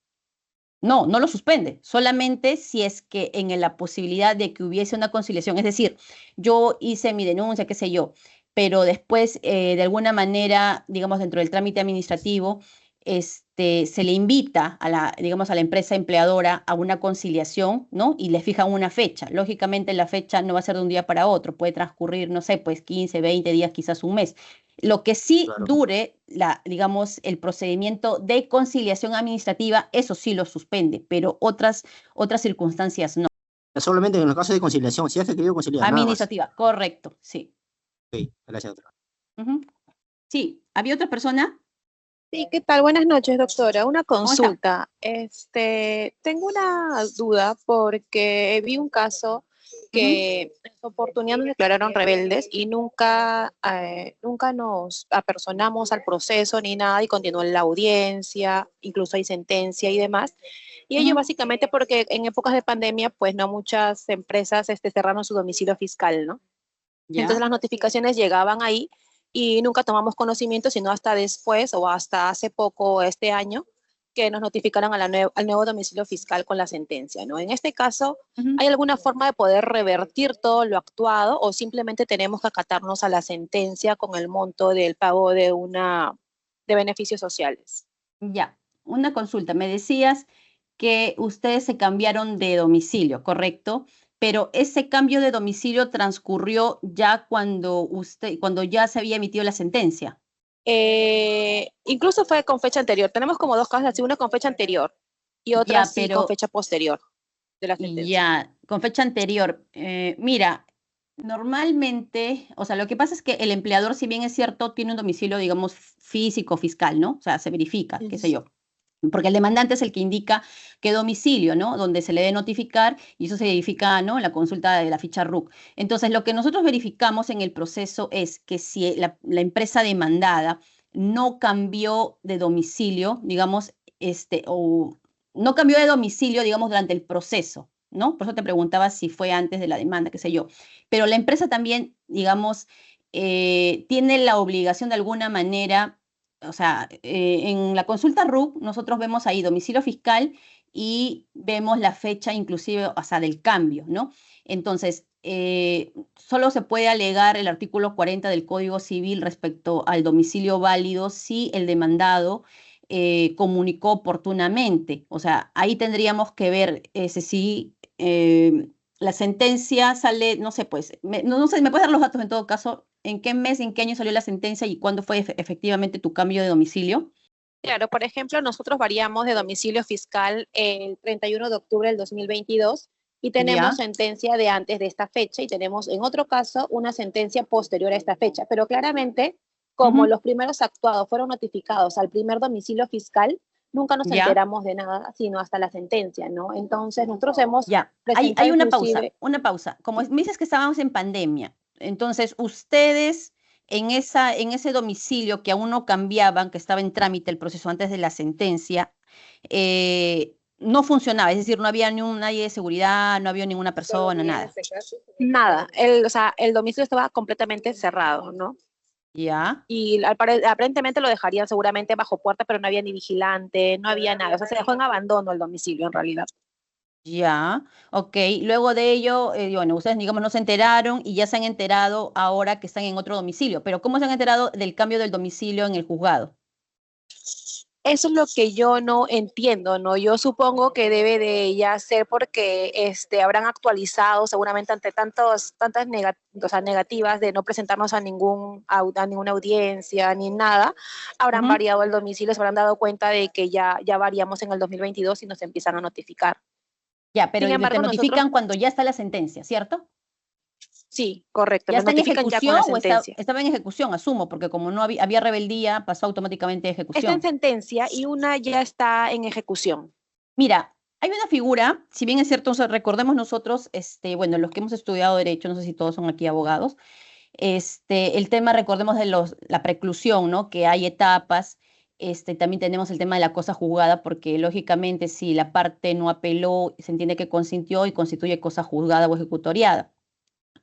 No lo suspende, solamente si es que en la posibilidad de que hubiese una conciliación, es decir, yo hice mi denuncia, qué sé yo, pero después, de alguna manera, digamos, dentro del trámite administrativo, se le invita digamos, a la empresa empleadora a una conciliación, ¿no? Y le fijan una fecha. Lógicamente, la fecha no va a ser de un día para otro, puede transcurrir, no sé, pues 15, 20 días, quizás un mes. Lo que sí Claro. dure, digamos, el procedimiento de conciliación administrativa, eso sí lo suspende, pero otras circunstancias no. Solamente en los casos de conciliación, si has querido conciliar, nada más. Administrativa, correcto, sí. Ok, gracias, doctora. Ujú. Sí, ¿había otra persona? Sí, ¿qué tal? Buenas noches, doctora. Una ¿Cómo está? consulta. Tengo una duda porque vi un caso que en su oportunidad nos declararon rebeldes y nunca nos apersonamos al proceso ni nada y continuó la audiencia, incluso hay sentencia y demás. Y ello Ujú. básicamente porque en épocas de pandemia, pues no muchas empresas cerraron su domicilio fiscal, ¿no? Ya. Entonces las notificaciones llegaban ahí y nunca tomamos conocimiento, sino hasta después o hasta hace poco, este año, que nos notificaron al nuevo domicilio fiscal con la sentencia, ¿no? En este caso, Ujú. ¿hay alguna forma de poder revertir todo lo actuado o simplemente tenemos que acatarnos a la sentencia con el monto del pago de beneficios sociales? Ya, una consulta. Me decías que ustedes se cambiaron de domicilio, ¿correcto? Pero ese cambio de domicilio transcurrió ya cuando ya se había emitido la sentencia. Incluso fue con fecha anterior. Tenemos como dos casos así, una con fecha anterior y otra Ya, sí con fecha posterior de la sentencia. ya, con fecha anterior. Mira, normalmente, o sea, lo que pasa es que el empleador, si bien es cierto, tiene un domicilio, digamos, físico, fiscal, ¿no? O sea, se verifica, qué sé yo. Porque el demandante es el que indica qué domicilio, ¿no? Donde se le debe notificar y eso se verifica, ¿no? En la consulta de la ficha RUC. Entonces, lo que nosotros verificamos en el proceso es que si la empresa demandada no cambió de domicilio, digamos, o no cambió de domicilio, digamos, durante el proceso, ¿no? Por eso te preguntaba si fue antes de la demanda, qué sé yo. Pero la empresa también, digamos, tiene la obligación de alguna manera, o sea, en la consulta RUC nosotros vemos ahí domicilio fiscal y vemos la fecha inclusive, o sea, del cambio, ¿no? Entonces, solo se puede alegar el artículo 40 del Código Civil respecto al domicilio válido si el demandado comunicó oportunamente. O sea, ahí tendríamos que ver si la sentencia sale, no sé, pues, no sé, ¿me puedes dar los datos en todo caso? ¿En qué mes, en qué año salió la sentencia y cuándo fue efectivamente tu cambio de domicilio? Claro, por ejemplo, nosotros variamos de domicilio fiscal el 31 de octubre del 2022 y tenemos ¿Ya? sentencia de antes de esta fecha y tenemos en otro caso una sentencia posterior a esta fecha. Pero claramente, como Ujú. los primeros actuados fueron notificados al primer domicilio fiscal, nunca nos ¿Ya? enteramos de nada, sino hasta la sentencia, ¿no? Entonces, nosotros hemos Ya, presentado hay una pausa, inclusive. una pausa. Como me dices que estábamos en pandemia, entonces ustedes en ese domicilio que aún no cambiaban, que estaba en trámite el proceso antes de la sentencia, no funcionaba, es decir, no había ni un nadie de seguridad, no había ninguna persona, nada. Nada, o sea, el domicilio estaba completamente cerrado, ¿no? ¿Ya? Y aparentemente lo dejarían seguramente bajo puerta, pero no había ni vigilante, no había nada. O sea, se dejó en abandono el domicilio en realidad. Ya, ok. Luego de ello, bueno, ustedes, digamos, no se enteraron y ya se han enterado ahora que están en otro domicilio. Pero ¿cómo se han enterado del cambio del domicilio en el juzgado? Eso es lo que yo no entiendo, ¿no? Yo supongo que debe de ya ser porque habrán actualizado seguramente ante tantas o sea, negativas de no presentarnos a ninguna audiencia ni nada, habrán Ujú. variado el domicilio, se habrán dado cuenta de que ya variamos en el 2022 y nos empiezan a notificar. Ya, pero Sin te embargo, nosotros, notifican cuando ya está la sentencia, ¿cierto? sí, correcto, ¿Ya nos está en notifican ya con ejecución la o sentencia. estaba en ejecución, asumo, porque como no había rebeldía, pasó automáticamente a Está en ejecución? sentencia y una ya está en ejecución. Mira, hay una figura, si bien es cierto, o sea, recordemos nosotros, bueno, los que hemos estudiado derecho, no sé si todos son aquí abogados, el tema, recordemos de la preclusión, ¿no? Que hay etapas. También tenemos el tema de la cosa juzgada, porque lógicamente si la parte no apeló, se entiende que consintió y constituye cosa juzgada o ejecutoriada.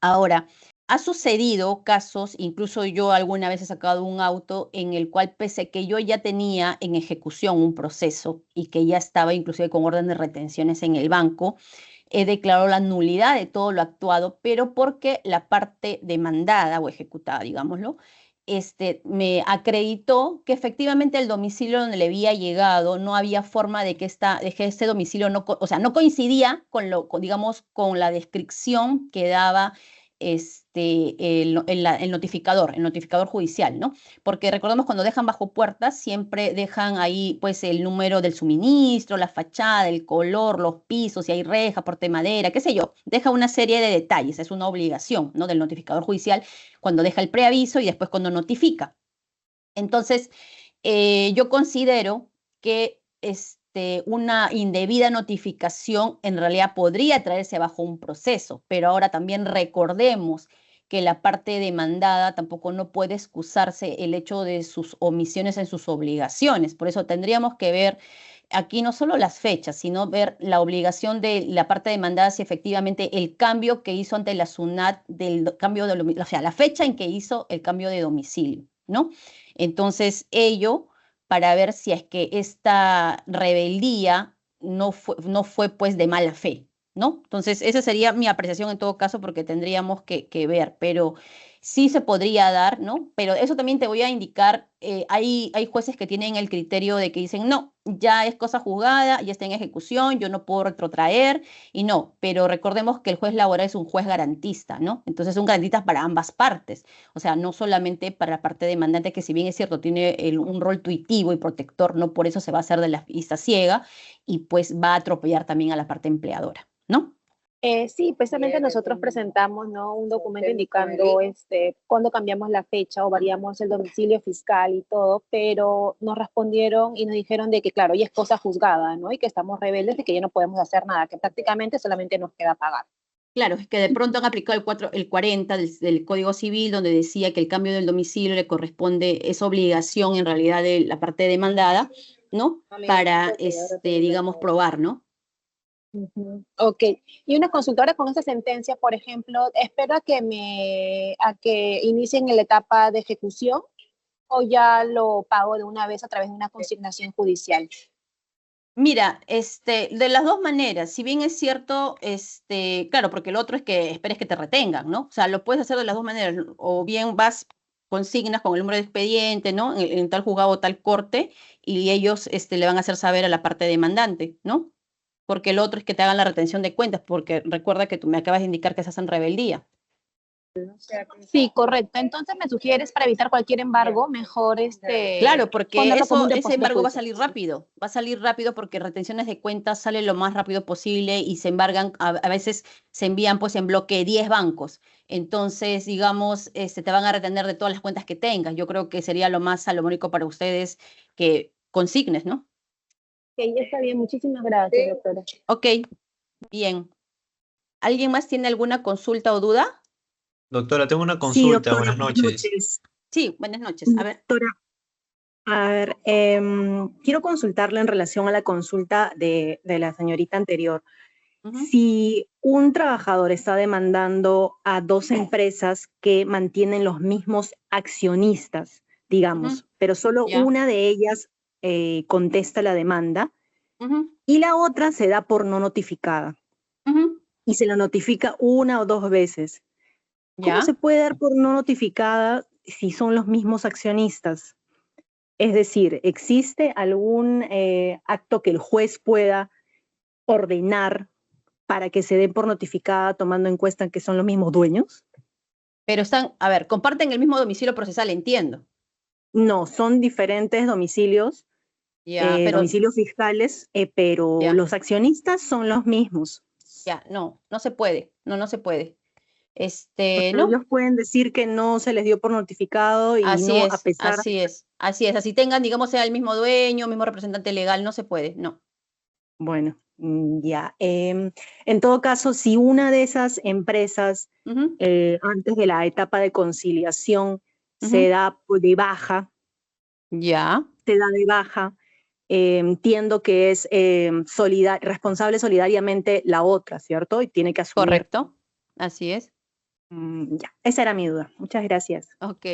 Ahora, ha sucedido casos, incluso yo alguna vez he sacado un auto en el cual, pese que yo ya tenía en ejecución un proceso y que ya estaba inclusive con orden de retenciones en el banco, he declarado la nulidad de todo lo actuado, pero porque la parte demandada o ejecutada, digámoslo, me acreditó que efectivamente el domicilio donde le había llegado no había forma de que este domicilio no, o sea, no coincidía digamos, con la descripción que daba el notificador judicial, ¿no? Porque recordemos cuando dejan bajo puertas, siempre dejan ahí pues el número del suministro, la fachada, el color, los pisos, si hay reja, porte de madera, qué sé yo. Deja una serie de detalles, es una obligación, ¿no? Del notificador judicial cuando deja el preaviso y después cuando notifica. Entonces, yo considero que una indebida notificación en realidad podría traerse bajo un proceso, pero ahora también recordemos que la parte demandada tampoco no puede excusarse el hecho de sus omisiones en sus obligaciones. Por eso tendríamos que ver aquí no solo las fechas, sino ver la obligación de la parte demandada si efectivamente el cambio que hizo ante la SUNAT del cambio de, o sea, la fecha en que hizo el cambio de domicilio, ¿no? Entonces, ello para ver si es que esta rebeldía no fue pues de mala fe, ¿no? Entonces, esa sería mi apreciación en todo caso porque tendríamos que ver, pero sí se podría dar, ¿no? Pero eso también te voy a indicar, hay jueces que tienen el criterio de que dicen, no, ya es cosa juzgada, ya está en ejecución, yo no puedo retrotraer, y no, pero recordemos que el juez laboral es un juez garantista, ¿no? Entonces es un garantista para ambas partes, o sea, no solamente para la parte demandante, que si bien es cierto, tiene un rol tuitivo y protector, no por eso se va a hacer de la vista ciega, y pues va a atropellar también a la parte empleadora, ¿no? Sí, precisamente nosotros presentamos, ¿no? Un documento indicando cuándo cambiamos la fecha o variamos el domicilio fiscal y todo, pero nos respondieron y nos dijeron de que, claro, ya es cosa juzgada, ¿no? Y que estamos rebeldes y que ya no podemos hacer nada, que prácticamente solamente nos queda pagar. Claro, es que de pronto han aplicado el 40 del Código Civil, donde decía que el cambio del domicilio le corresponde, es obligación en realidad de la parte demandada, ¿no? Para, digamos, probar, ¿no? Ok, y una consultora con esta sentencia, por ejemplo, espero a que inicien la etapa de ejecución o ya lo pago de una vez a través de una consignación judicial. Mira, de las dos maneras, si bien es cierto, claro, porque el otro es que esperes que te retengan, ¿no? O sea, lo puedes hacer de las dos maneras, o bien vas, consignas con el número de expediente, ¿no? En tal juzgado o tal corte, y ellos, le van a hacer saber a la parte demandante, ¿no? Porque el otro es que te hagan la retención de cuentas, porque recuerda que tú me acabas de indicar que estás en rebeldía. Sí, correcto. Entonces me sugieres para evitar cualquier embargo, mejor Claro, porque ponerlo como un ese depósito embargo va a judicial. salir rápido porque retenciones de cuentas salen lo más rápido posible y se embargan, a veces se envían pues en bloque 10 bancos. Entonces, digamos, te van a retener de todas las cuentas que tengas. Yo creo que sería lo más salomónico para ustedes que consignes, ¿no? Ok, ya está bien. Muchísimas gracias, doctora. Ok, bien. ¿Alguien más tiene alguna consulta o duda? Doctora, tengo una Sí, consulta. doctora, Buenas buenas noches. noches. Sí, buenas noches. A ver. Doctora, a ver, quiero consultarle en relación a la consulta de la señorita anterior. Si un trabajador está demandando a dos empresas que mantienen los mismos accionistas, digamos, pero solo Ya. una de ellas contesta la demanda y la otra se da por no notificada y se la notifica una o dos veces. ¿Cómo Ya. se puede dar por no notificada si son los mismos accionistas? Es decir, ¿existe algún acto que el juez pueda ordenar para que se den por notificada tomando en cuenta que son los mismos dueños? Pero a ver, comparten el mismo domicilio procesal, entiendo. No, son diferentes domicilios, Ya, pero domicilios fiscales, pero ya. los accionistas son los mismos. Ya, no se puede, no se puede. Porque No, ellos pueden decir que no se les dio por notificado y así no a es, pesar. así es, así es. Así tengan, digamos, sea el mismo dueño, mismo representante legal, no se puede, no. Bueno, ya. En todo caso, si una de esas empresas antes de la etapa de conciliación se da de baja, ya. se da de baja, entiendo que es responsable solidariamente la otra, ¿cierto? Y tiene que asumir. Correcto, así es. Ya, esa era mi duda. Muchas gracias. Ok.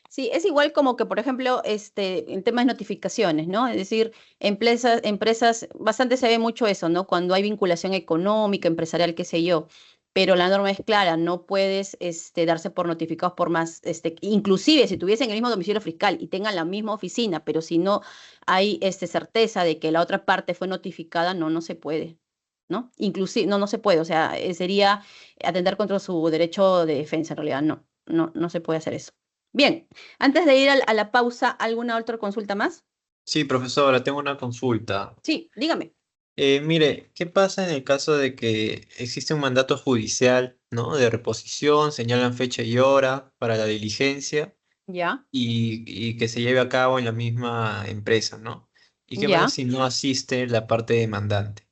Sí, es igual como que, por ejemplo, en temas de notificaciones, ¿no? Es decir, empresas, bastante se ve mucho eso, ¿no? Cuando hay vinculación económica, empresarial, qué sé yo, pero la norma es clara, no puedes darse por notificados por más, inclusive si tuviesen el mismo domicilio fiscal y tengan la misma oficina, pero si no hay certeza de que la otra parte fue notificada, no se puede, ¿no? Inclusive, no se puede, o sea, sería atentar contra su derecho de defensa, en realidad, no se puede hacer eso. Bien, antes de ir a la pausa, ¿alguna otra consulta más? Sí, profesora, tengo una consulta. Sí, dígame. Mire, ¿qué pasa en el caso de que existe un mandato judicial, ¿no? De reposición, señalan fecha y hora para la diligencia Ya, y que se lleve a cabo en la misma empresa, ¿no? ¿Y qué pasa ya, si no asiste la parte demandante?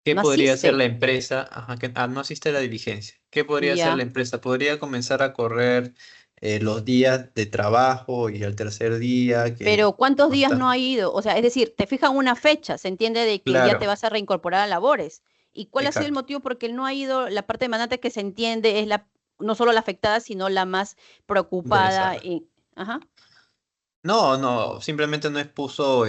¿Qué no podría hacer la asiste. empresa? Ajá, no asiste a la diligencia. ¿Qué podría hacer la Ya, empresa? ¿Podría comenzar a correr los días de trabajo y al tercer día que pero ¿cuántos no días está? no ha ido? O sea, es decir, te fijan una fecha, se entiende de que ya te Claro, vas a reincorporar a labores. ¿Y cuál ha sido el exacto. motivo por el que no ha ido la parte demandante que se entiende es no solo la afectada, sino la más preocupada? Interesada. Ajá. No, no, simplemente no expuso,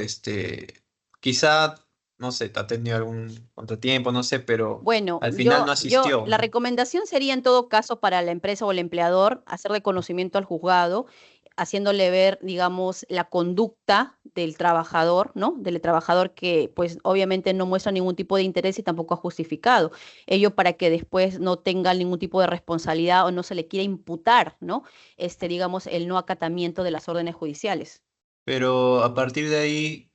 quizá, no sé, ha tenido algún contratiempo, no sé, pero Bueno, al final no asistió, la ¿no? recomendación sería en todo caso para la empresa o el empleador hacer de conocimiento al juzgado, haciéndole ver, digamos, la conducta del trabajador, ¿no? Del trabajador que, pues, obviamente no muestra ningún tipo de interés y tampoco ha justificado. Ello para que después no tenga ningún tipo de responsabilidad o no se le quiera imputar, ¿no? Digamos, el no acatamiento de las órdenes judiciales. Pero a partir de ahí,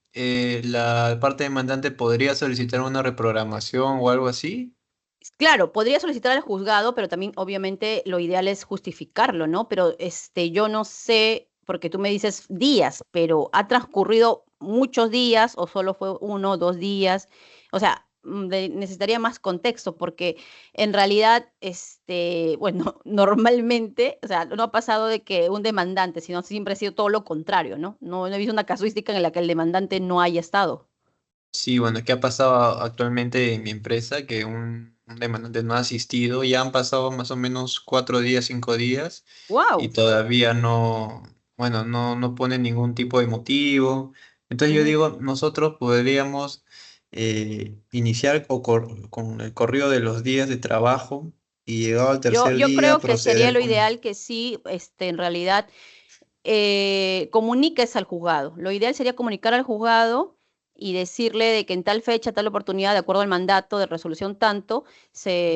la parte demandante podría solicitar una reprogramación o algo así. Claro, podría solicitar al juzgado, pero también obviamente lo ideal es justificarlo, ¿no? Pero yo no sé, porque tú me dices días, pero ha transcurrido muchos días o solo fue 1 o 2 días. O sea, necesitaría más contexto, porque en realidad, bueno, normalmente, o sea, no ha pasado de que un demandante, sino siempre ha sido todo lo contrario, ¿no? No he visto una casuística en la que el demandante no haya estado. Sí, bueno, ¿qué ha pasado actualmente en mi empresa? Que un demandante no ha asistido, ya han pasado más o menos 4 días, 5 días, y ¡Wow! todavía no, bueno, no pone ningún tipo de motivo. Entonces yo digo, nosotros podríamos iniciar con el corrido de los días de trabajo y llegado al tercer Yo día creo que sería proceder lo con... ideal que sí, en realidad, comuniques al juzgado. Lo ideal sería comunicar al juzgado y decirle de que en tal fecha, tal oportunidad, de acuerdo al mandato de resolución tanto,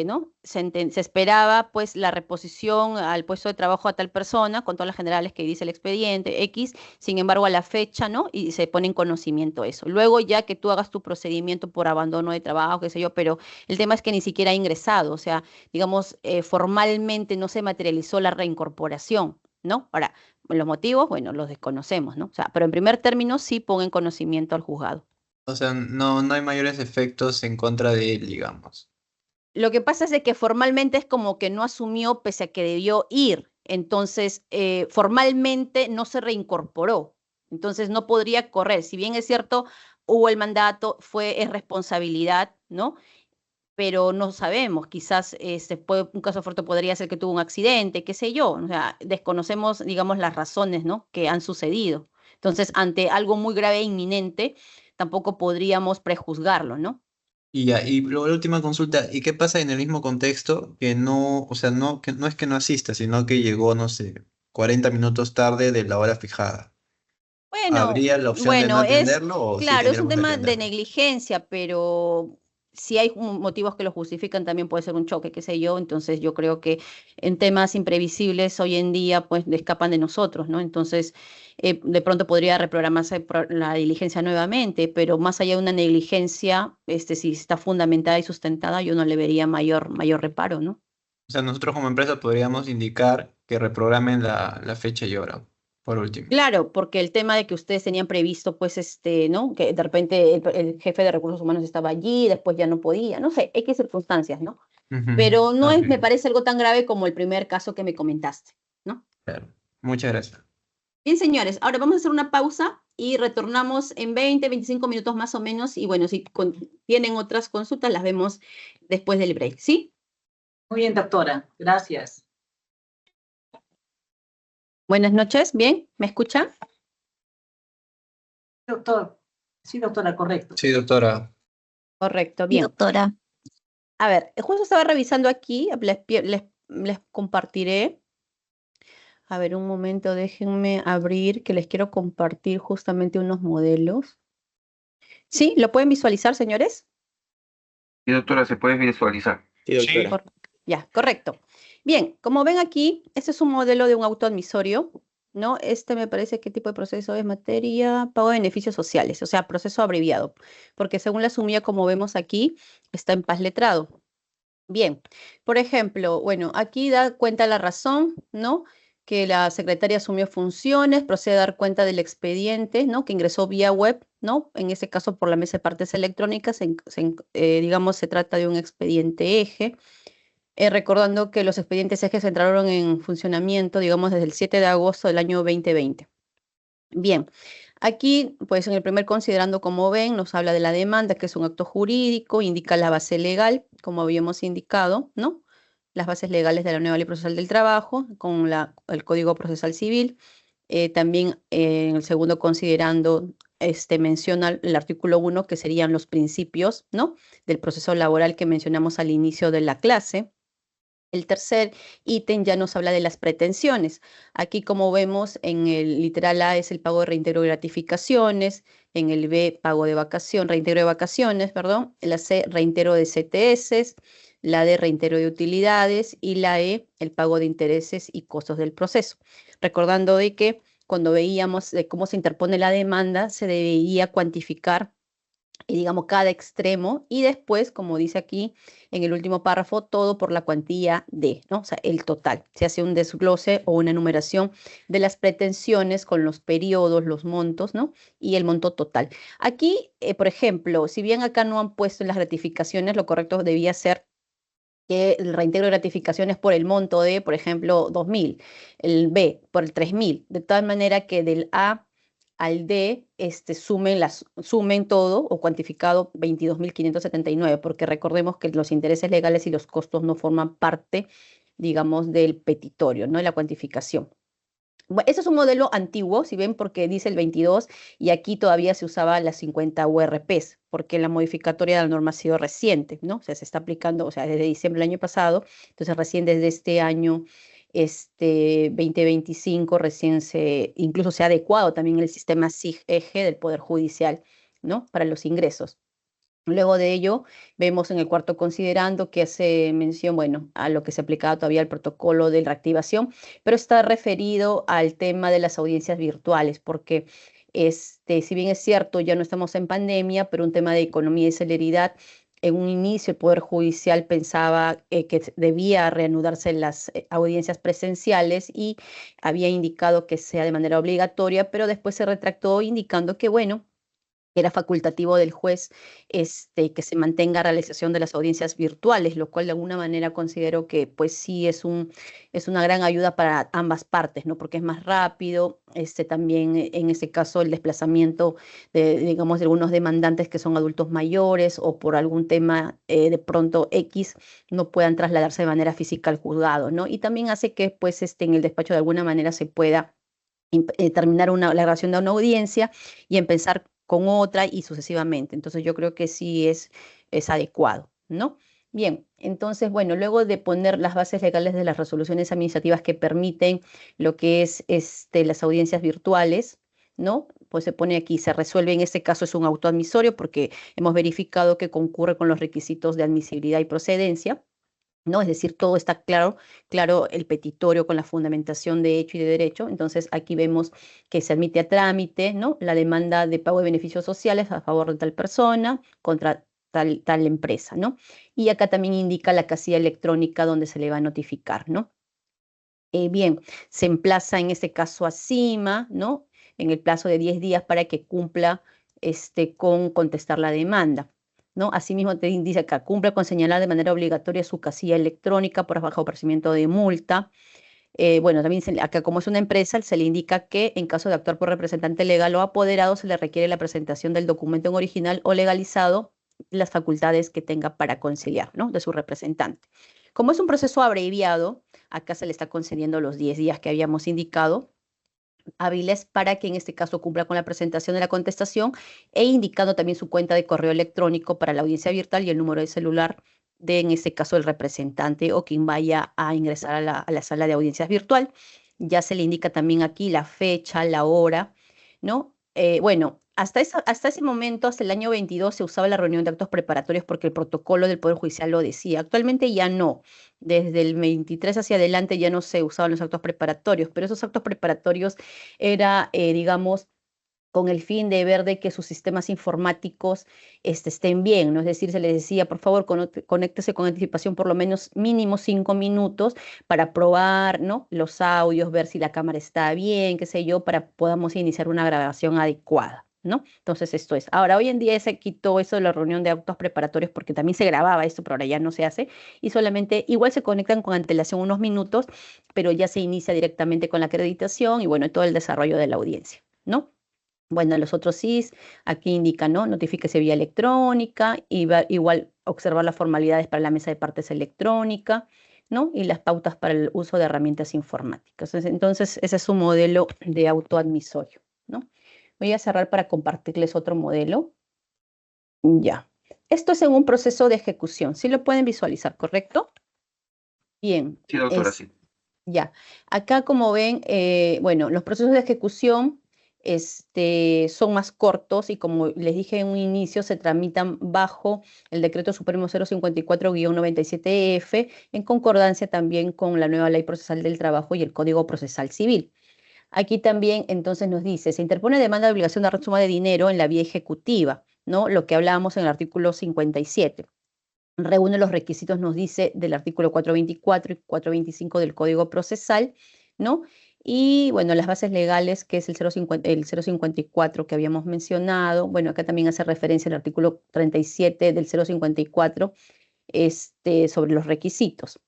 ¿no? Se esperaba pues la reposición al puesto de trabajo a tal persona, con todas las generales que dice el expediente, X, sin embargo a la fecha, ¿no? Y se pone en conocimiento eso. Luego ya que tú hagas tu procedimiento por abandono de trabajo, qué sé yo, pero el tema es que ni siquiera ha ingresado, o sea, digamos, formalmente no se materializó la reincorporación, ¿no? Ahora, los motivos, bueno, los desconocemos, ¿no? O sea, pero en primer término sí pongan conocimiento al juzgado. O sea, no hay mayores efectos en contra de él, digamos. Lo que pasa es de que formalmente es como que no asumió pese a que debió ir. Entonces, formalmente no se reincorporó. Entonces, no podría correr. Si bien es cierto, hubo el mandato, es responsabilidad, ¿no? Pero no sabemos, quizás un caso fuerte podría ser que tuvo un accidente, qué sé yo, o sea, desconocemos, digamos, las razones, ¿no? Que han sucedido. Entonces, ante algo muy grave e inminente, tampoco podríamos prejuzgarlo, ¿no? Y ya, y la última consulta, ¿y qué pasa en el mismo contexto que no, o sea, no, que no es que no asista, sino que llegó, no sé, 40 minutos tarde de la hora fijada? Bueno, ¿Habría la opción de no bueno, atenderlo o sí claro, es un tendríamos que tema de atenderlo? negligencia, pero si hay motivos que lo justifican, también puede ser un choque, qué sé yo. Entonces, yo creo que en temas imprevisibles hoy en día, pues, escapan de nosotros, ¿no? Entonces, de pronto podría reprogramarse la diligencia nuevamente, pero más allá de una negligencia, si está fundamentada y sustentada, yo no le vería mayor reparo, ¿no? O sea, nosotros como empresa podríamos indicar que reprogramen la fecha y hora, por último. Claro, porque el tema de que ustedes tenían previsto, pues, ¿no? Que de repente el jefe de recursos humanos estaba allí, después ya no podía, no sé, X circunstancias, ¿no? Ujú. Pero no Ok, me parece algo tan grave como el primer caso que me comentaste, ¿no? claro. Muchas gracias. Bien, señores, ahora vamos a hacer una pausa y retornamos en 25 minutos más o menos. Y bueno, si tienen otras consultas, las vemos después del break, ¿sí? Muy bien, doctora. Gracias. Buenas noches, ¿bien? ¿Me escuchan? Doctor. Sí, doctora, correcto. Sí, doctora. Correcto, Sí, bien. doctora. A ver, justo estaba revisando aquí, les compartiré. A ver, un momento, déjenme abrir, que les quiero compartir justamente unos modelos. ¿Sí? ¿Lo pueden visualizar, señores? Sí, doctora, se puede visualizar. Sí, doctora. Ya, correcto. Bien, como ven aquí, este es un modelo de un auto admisorio, ¿no? Este me parece qué tipo de proceso es materia, pago de beneficios sociales, o sea, proceso abreviado, porque según la sumilla, como vemos aquí, está en paz letrado. Bien, por ejemplo, bueno, aquí da cuenta la razón, ¿no? Que la secretaria asumió funciones, procede a dar cuenta del expediente, ¿no? Que ingresó vía web, ¿no? En este caso por la mesa de partes electrónicas, digamos, se trata de un expediente eje. Recordando que los expedientes ejes entraron en funcionamiento, digamos, desde el 7 de agosto del año 2020. Bien, aquí, pues en el primer considerando, como ven, nos habla de la demanda, que es un acto jurídico, indica la base legal, como habíamos indicado, ¿no? Las bases legales de la nueva Ley Procesal del Trabajo, con el Código Procesal Civil. También en el segundo considerando, menciona el artículo 1, que serían los principios, ¿no? Del proceso laboral que mencionamos al inicio de la clase. El tercer ítem ya nos habla de las pretensiones. Aquí, como vemos, en el literal A es el pago de reintegro de gratificaciones, en el B, pago de reintegro de vacaciones, perdón, la C, reintegro de CTS, la D, reintegro de utilidades, y la E, el pago de intereses y costos del proceso. Recordando de que cuando veíamos de cómo se interpone la demanda, se debía cuantificar y digamos cada extremo, y después, como dice aquí en el último párrafo, todo por la cuantía de, ¿no? O sea, el total. Se hace un desglose o una enumeración de las pretensiones con los periodos, los montos, ¿no? Y el monto total. Aquí, por ejemplo, si bien acá no han puesto en las gratificaciones, lo correcto debía ser que el reintegro de gratificaciones por el monto de, por ejemplo, 2.000, el B por el 3.000, de tal manera que del A al D sumen todo o cuantificado 22.579, porque recordemos que los intereses legales y los costos no forman parte, digamos, del petitorio, ¿no? De la cuantificación. Eso es un modelo antiguo, si ven, porque dice el 22 y aquí todavía se usaba las 50 URPs, porque la modificatoria de la norma ha sido reciente, ¿no? O sea, se está aplicando, o sea, desde diciembre del año pasado, entonces recién desde este año 2025 recién incluso se ha adecuado también el sistema SIG-EGE del Poder Judicial, ¿no? Para los ingresos. Luego de ello, vemos en el cuarto considerando que hace mención, bueno, a lo que se aplicaba todavía el protocolo de reactivación, pero está referido al tema de las audiencias virtuales, porque si bien es cierto, ya no estamos en pandemia, pero un tema de economía y celeridad, en un inicio el Poder Judicial pensaba que debía reanudarse las audiencias presenciales y había indicado que sea de manera obligatoria, pero después se retractó indicando que, bueno, era facultativo del juez que se mantenga realización de las audiencias virtuales, lo cual de alguna manera considero que pues sí es una gran ayuda para ambas partes, ¿no? Porque es más rápido, también en ese caso el desplazamiento digamos, de algunos demandantes que son adultos mayores o por algún tema de pronto X no puedan trasladarse de manera física al juzgado, ¿no? Y también hace que pues en el despacho de alguna manera se pueda terminar la grabación de una audiencia y empezar con otra y sucesivamente. Entonces yo creo que sí es adecuado, ¿no? Bien, entonces, bueno, luego de poner las bases legales de las resoluciones administrativas que permiten lo que es las audiencias virtuales, ¿no? Pues se pone aquí, se resuelve, en este caso es un auto admisorio porque hemos verificado que concurre con los requisitos de admisibilidad y procedencia, ¿no? Es decir, todo está claro el petitorio con la fundamentación de hecho y de derecho. Entonces, aquí vemos que se admite a trámite, ¿no? La demanda de pago de beneficios sociales a favor de tal persona contra tal empresa, ¿no? Y acá también indica la casilla electrónica donde se le va a notificar, ¿no? Bien, se emplaza en este caso a CIMA, ¿no? En el plazo de 10 días para que cumpla con contestar la demanda, ¿no? Asimismo, te dice acá, cumple con señalar de manera obligatoria su casilla electrónica por bajo procedimiento de multa. Bueno, también acá como es una empresa, se le indica que en caso de actuar por representante legal o apoderado, se le requiere la presentación del documento en original o legalizado, las facultades que tenga para conciliar, ¿no? De su representante. Como es un proceso abreviado, acá se le está concediendo los 10 días que habíamos indicado, hábiles para que en este caso cumpla con la presentación de la contestación e indicando también su cuenta de correo electrónico para la audiencia virtual y el número de celular de, en este caso, el representante o quien vaya a ingresar a la sala de audiencias virtual. Ya se le indica también aquí la fecha, la hora, ¿no? Bueno, hasta ese momento, hasta el año 22, se usaba la reunión de actos preparatorios porque el protocolo del Poder Judicial lo decía. Actualmente ya no. Desde el 23 hacia adelante ya no se usaban los actos preparatorios, pero esos actos preparatorios era, digamos, con el fin de ver de que sus sistemas informáticos estén bien, ¿no? Es decir, se les decía, por favor, conéctese con anticipación por lo menos mínimo 5 minutos para probar, ¿no? Los audios, ver si la cámara está bien, qué sé yo, para podamos iniciar una grabación adecuada, ¿no? Entonces esto es. Ahora, hoy en día se quitó eso de la reunión de actos preparatorios porque también se grababa esto, pero ahora ya no se hace y solamente, igual se conectan con antelación unos minutos, pero ya se inicia directamente con la acreditación y bueno, todo el desarrollo de la audiencia, ¿no? Bueno, los otros SIS, aquí indican, ¿no? Notifíquese vía electrónica, igual observar las formalidades para la mesa de partes electrónica, ¿no? Y las pautas para el uso de herramientas informáticas. Entonces, ese es un modelo de autoadmisorio, ¿no? Voy a cerrar para compartirles otro modelo. Ya. Esto es en un proceso de ejecución. ¿Sí lo pueden visualizar, correcto? Bien. Sí, doctora, sí. Ya. Acá, como ven, bueno, los procesos de ejecución son más cortos y como les dije en un inicio, se tramitan bajo el Decreto Supremo 054-97F en concordancia también con la nueva Ley Procesal del Trabajo y el Código Procesal Civil. Aquí también entonces nos dice, se interpone demanda de obligación de suma de dinero en la vía ejecutiva, ¿no? Lo que hablábamos en el artículo 57. Reúne los requisitos, nos dice, del artículo 424 y 425 del Código Procesal, ¿no? Y, bueno, las bases legales, que es el 054 que habíamos mencionado. Bueno, acá también hace referencia al artículo 37 del 054 sobre los requisitos.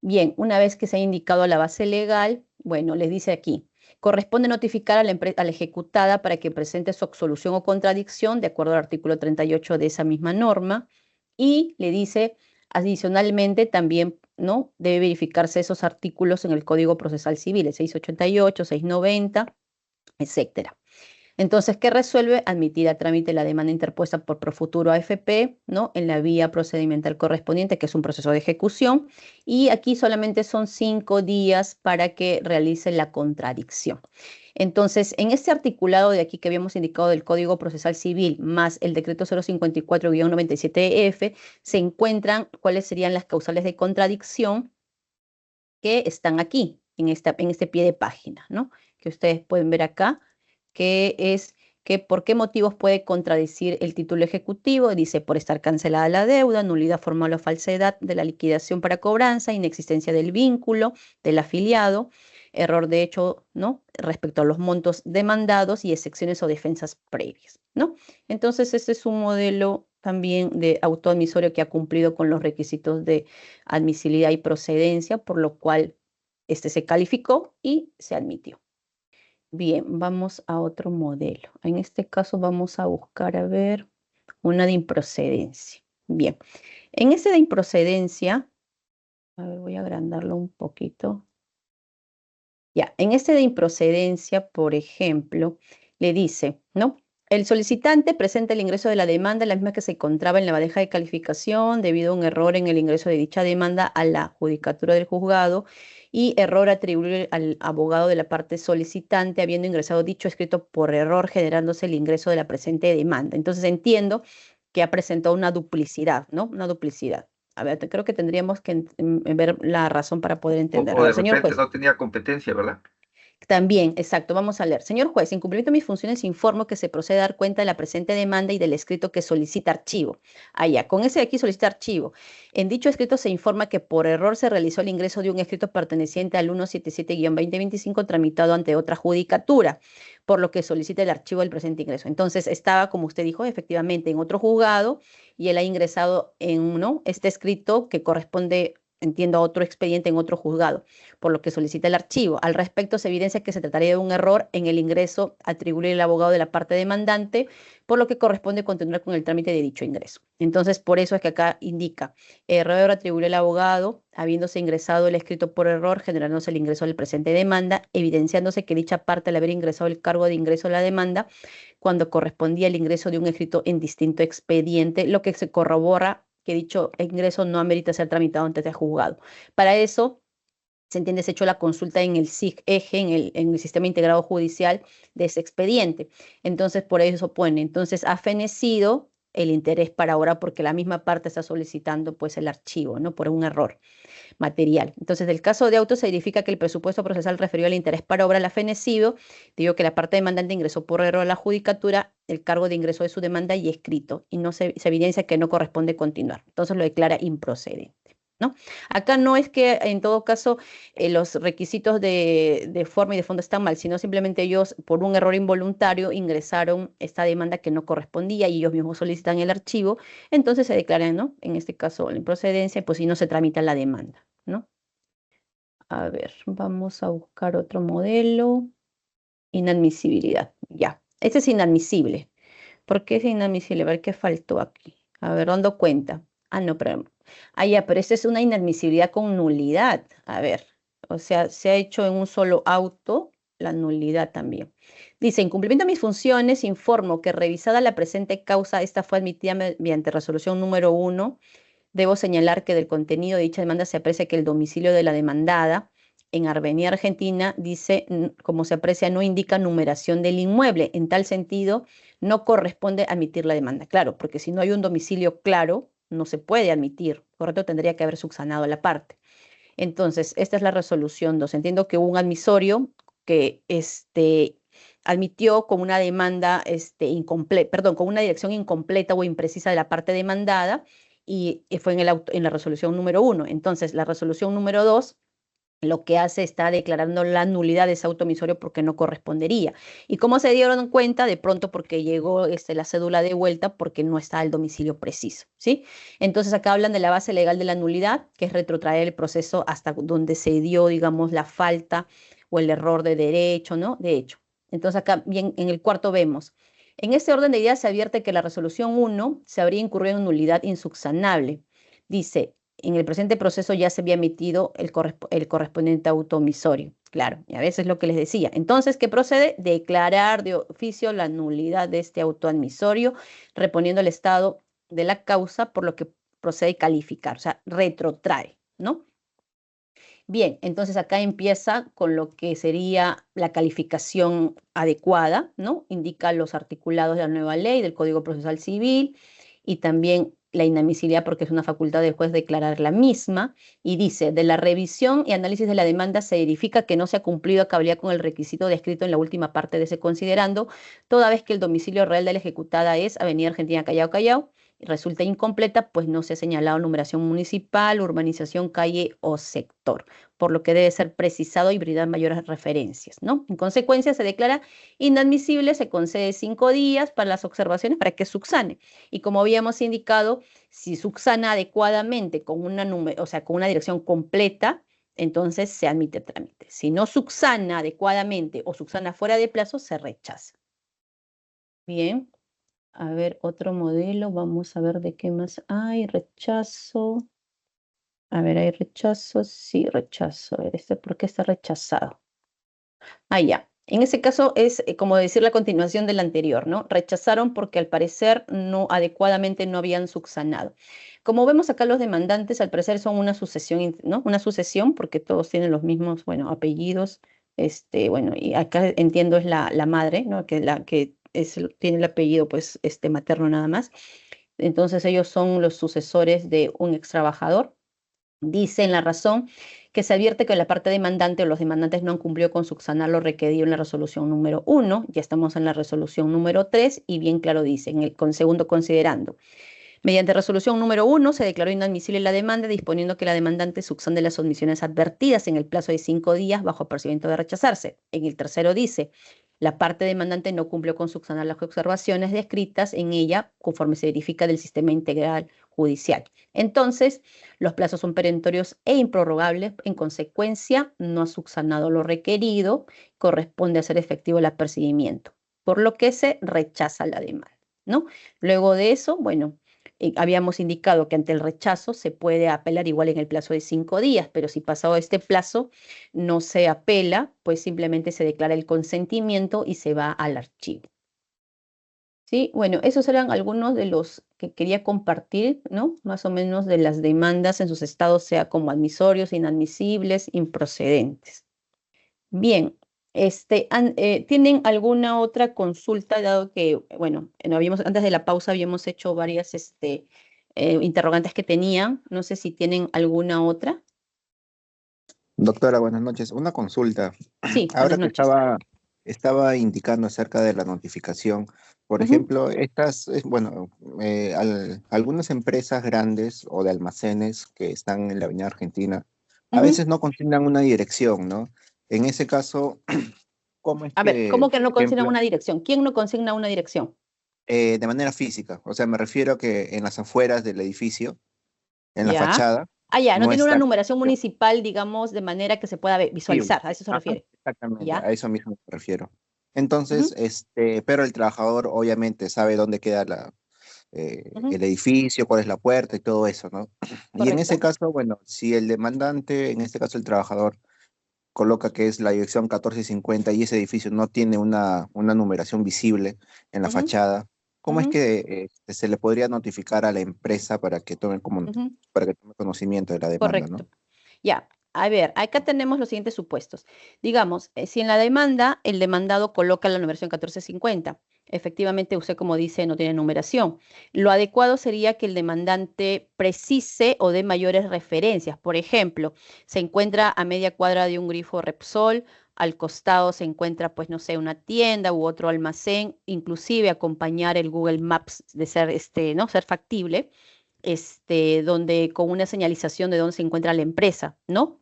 Bien, una vez que se ha indicado la base legal, bueno, les dice aquí, corresponde notificar a la ejecutada para que presente su absolución o contradicción de acuerdo al artículo 38 de esa misma norma, y le dice adicionalmente también, ¿no? Debe verificarse esos artículos en el Código Procesal Civil, el 688, 690, etcétera. Entonces, ¿qué resuelve? Admitir a trámite la demanda interpuesta por Profuturo AFP, ¿no? En la vía procedimental correspondiente, que es un proceso de ejecución, y aquí solamente son 5 días para que realice la contradicción. Entonces, en este articulado de aquí que habíamos indicado del Código Procesal Civil más el decreto 054-97F, se encuentran cuáles serían las causales de contradicción que están aquí, en este pie de página, ¿no? Que ustedes pueden ver acá, que es que por qué motivos puede contradecir el título ejecutivo. Dice, por estar cancelada la deuda, nulidad formal o falsedad de la liquidación para cobranza, inexistencia del vínculo del afiliado, error de hecho, ¿no? Respecto a los montos demandados y excepciones o defensas previas, ¿no? Entonces, este es un modelo también de auto admisorio que ha cumplido con los requisitos de admisibilidad y procedencia, por lo cual se calificó y se admitió. Bien, vamos a otro modelo. En este caso vamos a buscar, a ver, una de improcedencia. Bien, en este de improcedencia, a ver, voy a agrandarlo un poquito. Ya, en este de improcedencia, por ejemplo, le dice, ¿no? El solicitante presenta el ingreso de la demanda, la misma que se encontraba en la bandeja de calificación, debido a un error en el ingreso de dicha demanda a la judicatura del juzgado y error atribuible al abogado de la parte solicitante, habiendo ingresado dicho escrito por error, generándose el ingreso de la presente demanda. Entonces entiendo que ha presentado una duplicidad, ¿no? Una duplicidad. A ver, creo que tendríamos que ver la razón para poder entenderlo. O de Señor repente juez. no tenía competencia, ¿verdad? También, exacto, vamos a leer. Señor juez, en cumplimiento de mis funciones informo que se procede a dar cuenta de la presente demanda y del escrito que solicita archivo. Ya, con ese de aquí solicita archivo. En dicho escrito se informa que por error se realizó el ingreso de un escrito perteneciente al 177-2025 tramitado ante otra judicatura, por lo que solicita el archivo del presente ingreso. Entonces, estaba, como usted dijo, efectivamente en otro juzgado y él ha ingresado en este escrito que corresponde, entiendo, a otro expediente en otro juzgado, por lo que solicita el archivo. Al respecto, se evidencia que se trataría de un error en el ingreso atribuible al abogado de la parte demandante, por lo que corresponde continuar con el trámite de dicho ingreso. Entonces, por eso es que acá indica, error atribuible al abogado, habiéndose ingresado el escrito por error, generándose el ingreso del presente demanda, evidenciándose que dicha parte, al haber ingresado el cargo de ingreso a la demanda, cuando correspondía el ingreso de un escrito en distinto expediente, lo que se corrobora que dicho ingreso no amerita ser tramitado ante el juzgado. Para eso, se entiende, se ha hecho la consulta en el SIG-EJE, en el Sistema Integrado Judicial de ese expediente. Entonces, por eso pone, entonces ha fenecido el interés para ahora porque la misma parte está solicitando pues el archivo, ¿no? Por un error material. Entonces, del caso de auto se verifica que el presupuesto procesal referido al interés para obra la fenecido, digo que la parte demandante ingresó por error a la judicatura el cargo de ingreso de su demanda y escrito, y no se evidencia que no corresponde continuar. Entonces lo declara improcedente, ¿no? Acá no es que en todo caso los requisitos de forma y de fondo están mal, sino simplemente ellos por un error involuntario ingresaron esta demanda que no correspondía y ellos mismos solicitan el archivo, entonces se declaran, ¿no? En este caso la improcedencia, pues si no se tramita la demanda, ¿no? A ver, vamos a buscar otro modelo. Inadmisibilidad, ya. Este es inadmisible. ¿Por qué es inadmisible? A ver qué faltó aquí. A ver, dando cuenta. No, pero... ya, pero esta es una inadmisibilidad con nulidad. A ver, o sea, se ha hecho en un solo auto la nulidad también. Dice, en cumplimiento de mis funciones, informo que revisada la presente causa, esta fue admitida mediante resolución número 1. Debo señalar que del contenido de dicha demanda se aprecia que el domicilio de la demandada en Avenida Argentina, dice, como se aprecia, no indica numeración del inmueble. En tal sentido, no corresponde admitir la demanda. Claro, porque si no hay un domicilio claro, no se puede admitir. Correcto, tendría que haber subsanado la parte. Entonces, esta es la resolución 2. Entiendo que hubo un admisorio que admitió con una demanda con una dirección incompleta o imprecisa de la parte demandada, y fue en la resolución número 1. Entonces, la resolución número 2 lo que hace está declarando la nulidad de ese auto emisorio porque no correspondería. ¿Y cómo se dieron cuenta? De pronto porque llegó la cédula de vuelta porque no está el domicilio preciso, ¿sí? Entonces acá hablan de la base legal de la nulidad, que es retrotraer el proceso hasta donde se dio, digamos, la falta o el error de derecho, ¿no? De hecho. Entonces acá bien en el cuarto vemos. En este orden de ideas se advierte que la resolución 1 se habría incurrido en nulidad insubsanable. Dice, en el presente proceso ya se había emitido el correspondiente auto emisorio. Claro, y a veces lo que les decía. Entonces, ¿qué procede? Declarar de oficio la nulidad de este auto admisorio, reponiendo el estado de la causa, por lo que procede calificar, o sea, retrotrae, ¿no? Bien, entonces acá empieza con lo que sería la calificación adecuada, ¿no? Indica los articulados de la nueva ley del Código Procesal Civil y también la inadmisibilidad porque es una facultad del juez declarar la misma, y dice, de la revisión y análisis de la demanda se verifica que no se ha cumplido a cabalidad con el requisito descrito en la última parte de ese considerando, toda vez que el domicilio real de la ejecutada es Avenida Argentina Callao Callao, y resulta incompleta, pues no se ha señalado numeración municipal, urbanización, calle o sector, por lo que debe ser precisado y brindar mayores referencias, ¿no? En consecuencia, se declara inadmisible, se concede 5 días para las observaciones para que subsane. Y como habíamos indicado, si subsana adecuadamente con con una dirección completa, entonces se admite trámite. Si no subsana adecuadamente o subsana fuera de plazo, se rechaza. Bien. A ver, otro modelo. Vamos a ver de qué más hay. Rechazo. A ver, hay rechazo. Sí, rechazo. A ver, ¿por qué está rechazado? Ah, ya. En ese caso es como decir la continuación del anterior, ¿no? Rechazaron porque al parecer adecuadamente no habían subsanado. Como vemos acá, los demandantes al parecer son una sucesión, ¿no? Una sucesión porque todos tienen los mismos, bueno, apellidos. Bueno, y acá entiendo es la madre, ¿no? Que tiene el apellido, pues, materno nada más. Entonces ellos son los sucesores de un ex trabajador. Dice en la razón que se advierte que la parte demandante o los demandantes no han cumplido con subsanar lo requerido en la resolución número 1. Ya estamos en la resolución número 3 y bien claro dice, en el segundo considerando. Mediante resolución número 1 se declaró inadmisible la demanda, disponiendo que la demandante subsane las omisiones advertidas en el plazo de 5 días bajo procedimiento de rechazarse. En el tercero dice, la parte demandante no cumplió con subsanar las observaciones descritas en ella conforme se verifica del sistema integral judicial. Entonces, los plazos son perentorios e improrrogables. En consecuencia, no ha subsanado lo requerido, corresponde hacer efectivo el apercibimiento, por lo que se rechaza la demanda, ¿no? Luego de eso, bueno, habíamos indicado que ante el rechazo se puede apelar igual en el plazo de 5 días, pero si pasado este plazo no se apela, pues simplemente se declara el consentimiento y se va al archivo. ¿Sí? Bueno, esos eran algunos de los que quería compartir, ¿no? Más o menos de las demandas en sus estados, sea como admisorios, inadmisibles, improcedentes. Bien. ¿Tienen alguna otra consulta, dado que, bueno, antes de la pausa habíamos hecho varias interrogantes que tenían? No sé si tienen alguna otra. Doctora, buenas noches. Una consulta. Sí, Ahora buenas que noches. estaba indicando acerca de la notificación, por ejemplo, algunas empresas grandes o de almacenes que están en la Avenida Argentina, a veces no consignan una dirección, ¿no? En ese caso, ¿cómo es A ver, ¿cómo que no por consignan ejemplo, una dirección? ¿Quién no consigna una dirección? de manera física? O sea, me refiero a que en las afueras del edificio, en la Ya. fachada, Ah, ya, no no tiene una está. numeración municipal, digamos, de manera que se pueda visualizar. ¿A eso se refiere? Exactamente, ¿Ya? a eso mismo me refiero. Entonces, pero el trabajador obviamente sabe dónde queda el edificio, cuál es la puerta y todo eso, ¿no? Y en ese Correcto. caso, bueno, si el demandante, en este caso el trabajador, coloca que es la dirección 1450 y ese edificio no tiene una numeración visible en la fachada, ¿cómo es que se le podría notificar a la empresa para que tome conocimiento de la demanda, ¿no? Correcto. Ya, a ver, acá tenemos los siguientes supuestos. Digamos, si en la demanda el demandado coloca la numeración 1450, efectivamente usted, como dice, no tiene numeración. Lo adecuado sería que el demandante precise o dé mayores referencias. Por ejemplo, se encuentra a media cuadra de un grifo Repsol, al costado se encuentra, pues, no sé, una tienda u otro almacén, inclusive acompañar el Google Maps de ser, ¿no? Ser factible, donde con una señalización de dónde se encuentra la empresa, ¿no?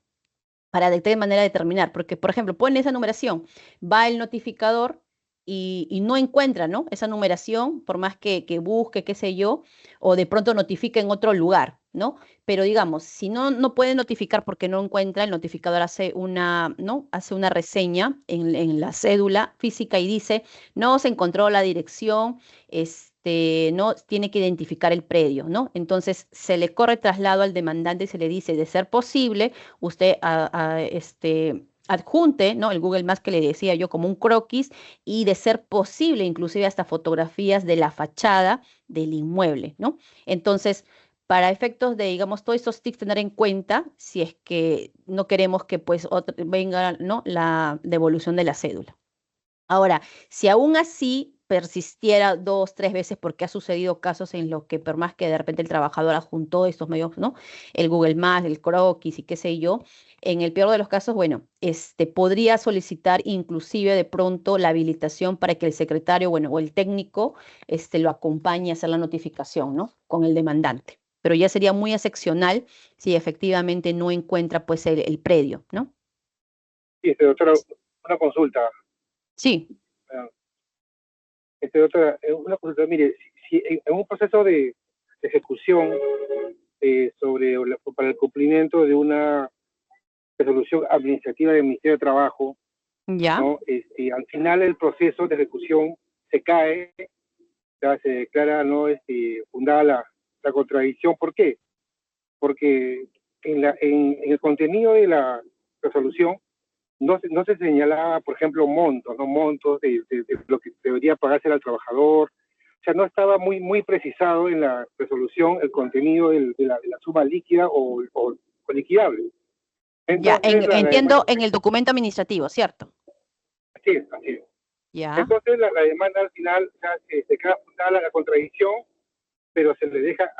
Para de tal manera determinar, porque, por ejemplo, pone esa numeración, va el notificador y no encuentra, ¿no? Esa numeración, por más que busque, qué sé yo, o de pronto notifica en otro lugar, ¿no? Pero digamos, si no puede notificar porque no encuentra, el notificador hace una, ¿no? Hace una reseña en la cédula física y dice, no se encontró la dirección, no tiene que identificar el predio, ¿no? Entonces se le corre traslado al demandante y se le dice, de ser posible, usted adjunte, ¿no? El Google Maps que le decía yo como un croquis y de ser posible, inclusive hasta fotografías de la fachada del inmueble, ¿no? Entonces, para efectos de, digamos, todos estos tips tener en cuenta si es que no queremos que pues venga, ¿no? La devolución de la cédula. Ahora, si aún así persistiera 2, 3 veces, porque ha sucedido casos en los que por más que de repente el trabajador adjuntó estos medios, ¿no? El Google Maps, el croquis y qué sé yo, en el peor de los casos, bueno, podría solicitar inclusive de pronto la habilitación para que el secretario, bueno, o el técnico, lo acompañe a hacer la notificación, ¿no? Con el demandante. Pero ya sería muy excepcional si efectivamente no encuentra, pues, el predio, ¿no? Sí, doctora, una consulta. Sí. Doctora, una consulta. Mire, si en un proceso de ejecución para el cumplimiento de una resolución administrativa del Ministerio de Trabajo, ya, ¿no? Al final el proceso de ejecución se cae, ya se declara no fundada la contradicción. ¿Por qué? Porque en el contenido de la resolución no se señalaba, por ejemplo, montos, ¿no? Montos de lo que debería pagarse al trabajador. O sea, no estaba muy precisado en la resolución el contenido de la suma líquida o liquidable. Entonces, entiendo en el documento administrativo, ¿cierto? Así es, así es. Ya. Entonces, la demanda al final se queda fundada la contradicción, pero se le deja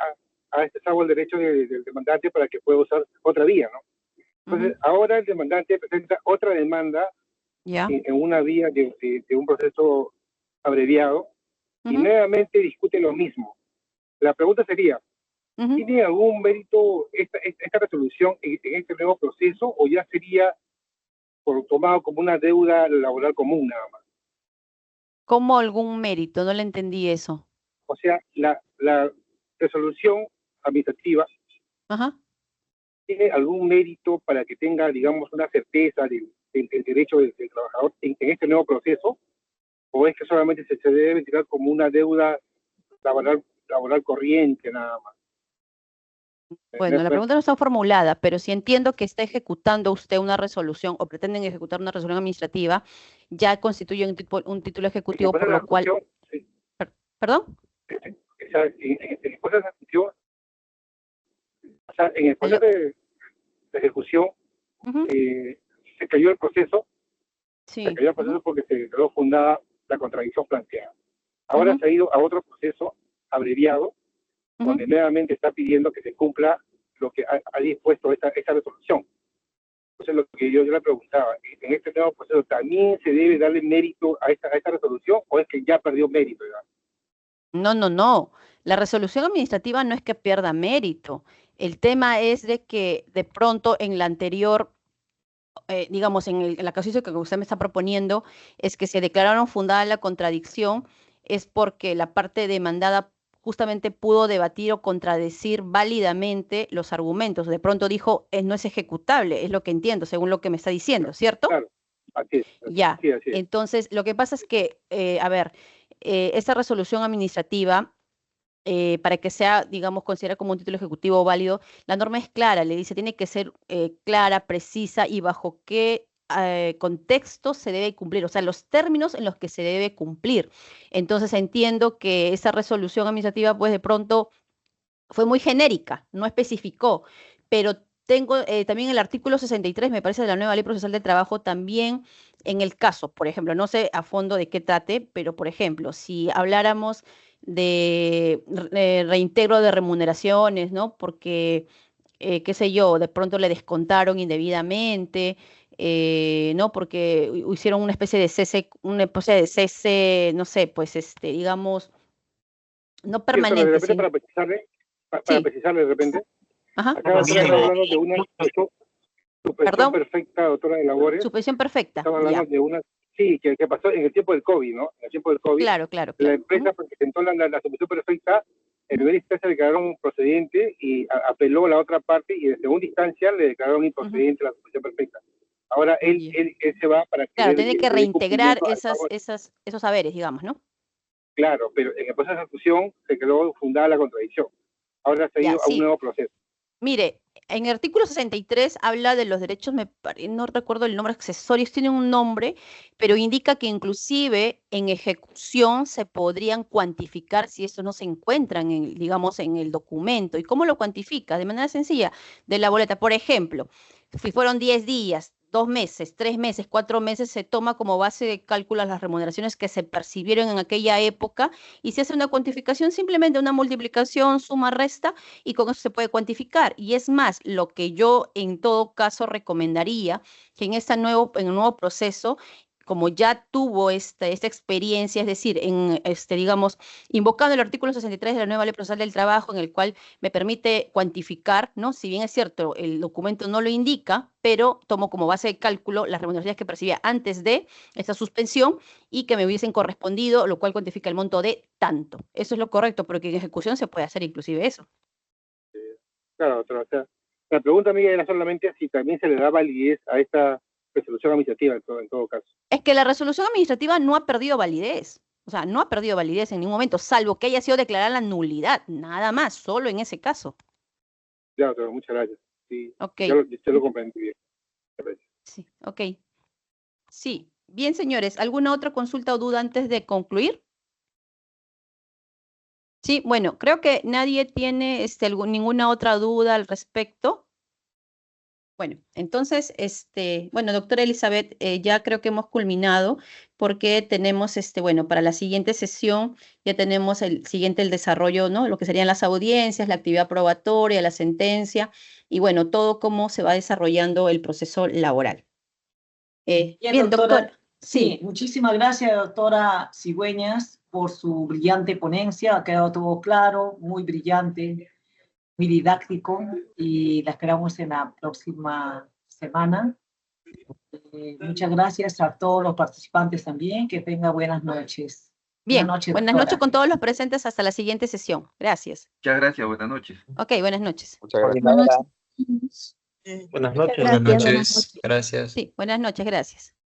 a este sábado el derecho del demandante para que pueda usar otra vía, ¿no? Entonces, ahora el demandante presenta otra demanda en una vía de un proceso abreviado y nuevamente discute lo mismo. La pregunta sería, ¿tiene algún mérito esta resolución en este nuevo proceso o ya sería tomado como una deuda laboral común nada más? ¿Cómo algún mérito? No le entendí eso. O sea, la resolución administrativa tiene algún mérito para que tenga, digamos, una certeza del derecho del trabajador en este nuevo proceso, o es que solamente se debe tirar como una deuda laboral corriente nada más. Bueno, la pregunta no está formulada, pero si entiendo que está ejecutando usted una resolución o pretenden ejecutar una resolución administrativa, ya constituye un título ejecutivo, por lo cual... Sí. ¿Perdón? En el proceso de ejecución se cayó el proceso, se cayó el proceso porque se quedó fundada la contradicción planteada. Ahora se ha ido a otro proceso abreviado, donde nuevamente está pidiendo que se cumpla lo que ha dispuesto esta resolución. Entonces, lo que yo le preguntaba, ¿en este nuevo proceso también se debe darle mérito a esta resolución o es que ya perdió mérito? No. La resolución administrativa no es que pierda mérito. El tema es de que de pronto en la anterior, digamos, en la casuística que usted me está proponiendo, es que se declararon fundada la contradicción, es porque la parte demandada justamente pudo debatir o contradecir válidamente los argumentos. De pronto dijo, no es ejecutable, es lo que entiendo, según lo que me está diciendo, ¿cierto? Claro, así es. Ya, sí, así es. Entonces, lo que pasa es que, esta resolución administrativa, para que sea, digamos, considerada como un título ejecutivo válido, la norma es clara, le dice, tiene que ser clara, precisa y bajo qué contexto se debe cumplir, o sea, los términos en los que se debe cumplir. Entonces entiendo que esa resolución administrativa, pues de pronto fue muy genérica, no especificó, pero tengo también el artículo 63, me parece, de la nueva Ley Procesal del Trabajo, también en el caso, por ejemplo, no sé a fondo de qué trate, pero por ejemplo, si habláramos de reintegro de remuneraciones, ¿no? Porque, qué sé yo, de pronto le descontaron indebidamente, ¿no? Porque hicieron una especie de cese, no sé, pues, digamos, no Sí, doctora, de permanente, repente sino... para precisarle, para Sí, precisarle de repente, ajá, acá la doctora está hablando de una suspensión perdón, perfecta, doctora de labores, suspensión perfecta, estaba hablando ya, de una, sí, que pasó en el tiempo del COVID, ¿no? En el tiempo del COVID, claro, claro, la claro. empresa presentó la suspensión perfecta, en primera instancia le declararon procedente y apeló la otra parte y en segunda instancia le declararon improcedente la suspensión perfecta. Ahora él se va para que Claro, dé tiene que dé reintegrar cumplimiento al pago. esos saberes, digamos, ¿no? Claro, pero en el proceso de ejecución se quedó fundada la contradicción. Ahora se ha Ya, ido a un sí. nuevo proceso. Mire, en el artículo 63 habla de los derechos, no recuerdo el nombre, accesorios, tiene un nombre, pero indica que inclusive en ejecución se podrían cuantificar si estos no se encuentran, digamos, en el documento. ¿Y cómo lo cuantifica? De manera sencilla, de la boleta. Por ejemplo, si fueron 10 días, 2 meses, 3 meses, 4 meses, se toma como base de cálculo las remuneraciones que se percibieron en aquella época y se hace una cuantificación, simplemente una multiplicación, suma, resta, y con eso se puede cuantificar. Y es más, lo que yo en todo caso recomendaría, que en el nuevo proceso, como ya tuvo esta experiencia, es decir, digamos, invocando el artículo 63 de la nueva Ley Procesal del Trabajo, en el cual me permite cuantificar, ¿no? Si bien es cierto, el documento no lo indica, pero tomo como base de cálculo las remuneraciones que percibía antes de esta suspensión y que me hubiesen correspondido, lo cual cuantifica el monto de tanto. Eso es lo correcto, porque en ejecución se puede hacer inclusive eso. Claro, doctora, o sea, la pregunta mía era solamente si también se le da validez a esta resolución administrativa en todo caso. Es que la resolución administrativa no ha perdido validez. O sea, no ha perdido validez en ningún momento, salvo que haya sido declarada la nulidad. Nada más, solo en ese caso. Ya, doctora, muchas gracias. Sí, Ok. yo lo comprendí bien. Gracias. Sí, ok. Sí. Bien, señores, ¿alguna otra consulta o duda antes de concluir? Sí, bueno, creo que nadie tiene ninguna otra duda al respecto. Bueno, entonces, bueno, doctora Elizabeth, ya creo que hemos culminado porque tenemos, bueno, para la siguiente sesión ya tenemos el desarrollo, ¿no? Lo que serían las audiencias, la actividad probatoria, la sentencia y, bueno, todo cómo se va desarrollando el proceso laboral. Bien, doctora. Sí, muchísimas gracias, doctora Cigüeñas, por su brillante ponencia. Ha quedado todo claro, muy brillante, muy didáctico, y la esperamos en la próxima semana. Muchas gracias a todos los participantes también. Que tengan buenas noches. Bien, buenas noches doctora. con todos los presentes hasta la siguiente sesión. Gracias. Muchas gracias, buenas noches. Ok, buenas noches. Muchas gracias. Buenas noches. Buenas noches. Gracias. Sí, buenas noches, gracias.